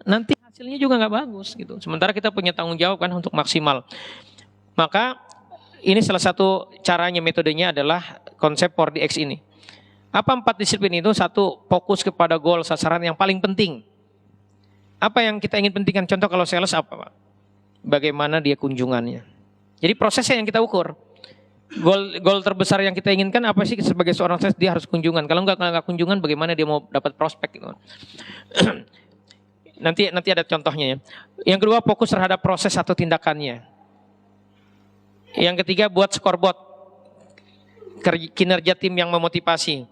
Speaker 1: nanti hasilnya juga nggak bagus gitu. Sementara kita punya tanggung jawab kan untuk maksimal. Maka ini salah satu caranya, metodenya adalah konsep 4DX ini. Apa 4 disiplin itu? Satu, fokus kepada goal sasaran yang paling penting. Apa yang kita ingin pentingkan? Contoh kalau sales apa, Pak? Bagaimana dia kunjungannya. Jadi prosesnya yang kita ukur. Goal terbesar yang kita inginkan apa sih sebagai seorang sales? Dia harus kunjungan. Kalau nggak kunjungan, bagaimana dia mau dapat prospek gitu. Nanti ada contohnya ya. Yang kedua, fokus terhadap proses atau tindakannya. Yang ketiga, buat scoreboard kinerja tim yang memotivasi.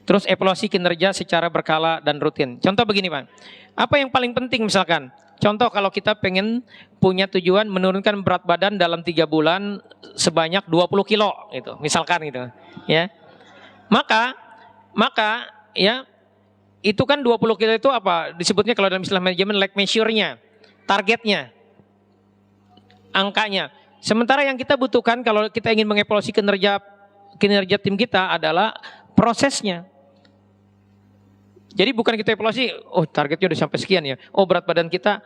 Speaker 1: Terus evaluasi kinerja secara berkala dan rutin. Contoh begini, Pak. Apa yang paling penting misalkan? Contoh kalau kita pengen punya tujuan menurunkan berat badan dalam 3 bulan sebanyak 20 kilo gitu. Misalkan gitu, ya. Maka ya itu kan 20 kilo itu apa? Disebutnya kalau dalam istilah manajemen leg measure-nya, targetnya, angkanya. Sementara yang kita butuhkan kalau kita ingin mengevaluasi kinerja tim kita adalah prosesnya. Jadi bukan kita evaluasi, oh targetnya udah sampai sekian ya. Oh berat badan kita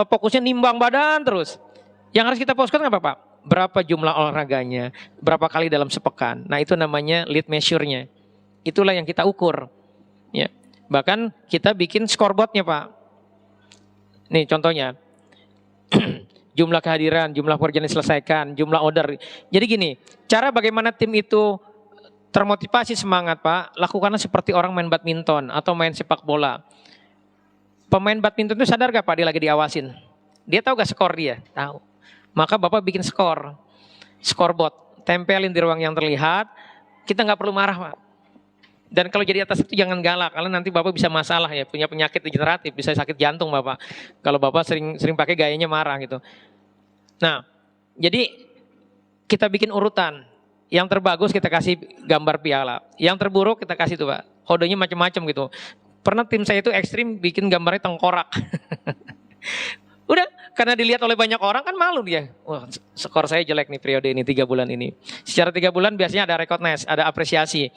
Speaker 1: fokusnya nimbang badan terus. Yang harus kita fokuskan apa, Pak? Berapa jumlah olahraganya, berapa kali dalam sepekan. Nah itu namanya lead measure-nya. Itulah yang kita ukur. Ya. Bahkan kita bikin scoreboard-nya, Pak. Nih contohnya. Jumlah kehadiran, jumlah pekerjaan diselesaikan, jumlah order. Jadi gini, cara bagaimana tim itu termotivasi semangat, Pak, lakukanlah seperti orang main badminton atau main sepak bola. Pemain badminton itu sadar gak, Pak, dia lagi diawasin? Dia tahu gak skor dia? Tahu. Maka Bapak bikin scoreboard, tempelin di ruang yang terlihat, kita gak perlu marah, Pak. Dan kalau jadi atas itu jangan galak, karena nanti Bapak bisa masalah ya, punya penyakit degeneratif, bisa sakit jantung Bapak. Kalau Bapak sering pakai gayanya marah gitu. Nah, jadi kita bikin urutan. Yang terbagus kita kasih gambar piala. Yang terburuk kita kasih tuh, Pak. Kodenya macam-macam gitu. Pernah tim saya itu ekstrim bikin gambarnya tengkorak. Udah, karena dilihat oleh banyak orang kan malu dia. Wah, skor saya jelek nih periode ini 3 bulan ini. Secara 3 bulan biasanya ada recognize, ada apresiasi.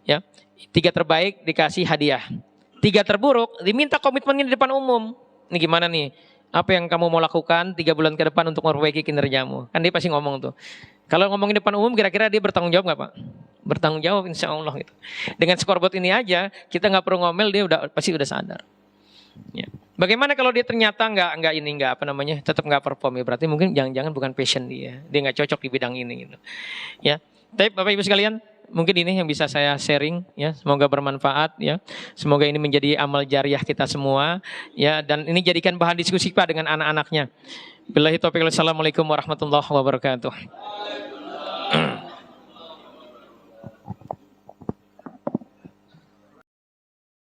Speaker 1: Ya, 3 terbaik dikasih hadiah. 3 terburuk diminta komitmennya di depan umum. Ini gimana nih? Apa yang kamu mau lakukan 3 bulan ke depan untuk memperbaiki kinerjamu? Kan dia pasti ngomong tuh. Kalau ngomongin depan umum, kira-kira dia bertanggung jawab nggak, Pak? Bertanggung jawab, insya Allah gitu. Dengan scoreboard ini aja, kita nggak perlu ngomel, dia pasti udah sadar. Ya. Bagaimana kalau dia ternyata tetap nggak perform ya? Berarti mungkin jangan-jangan bukan passion dia nggak cocok di bidang ini gitu. Ya, tapi Bapak Ibu sekalian, mungkin ini yang bisa saya sharing ya, semoga bermanfaat ya. Semoga ini menjadi amal jariah kita semua ya, dan ini jadikan bahan diskusi Pak dengan anak-anaknya. Billahi taufiq, wassalamualaikum warahmatullahi wabarakatuh.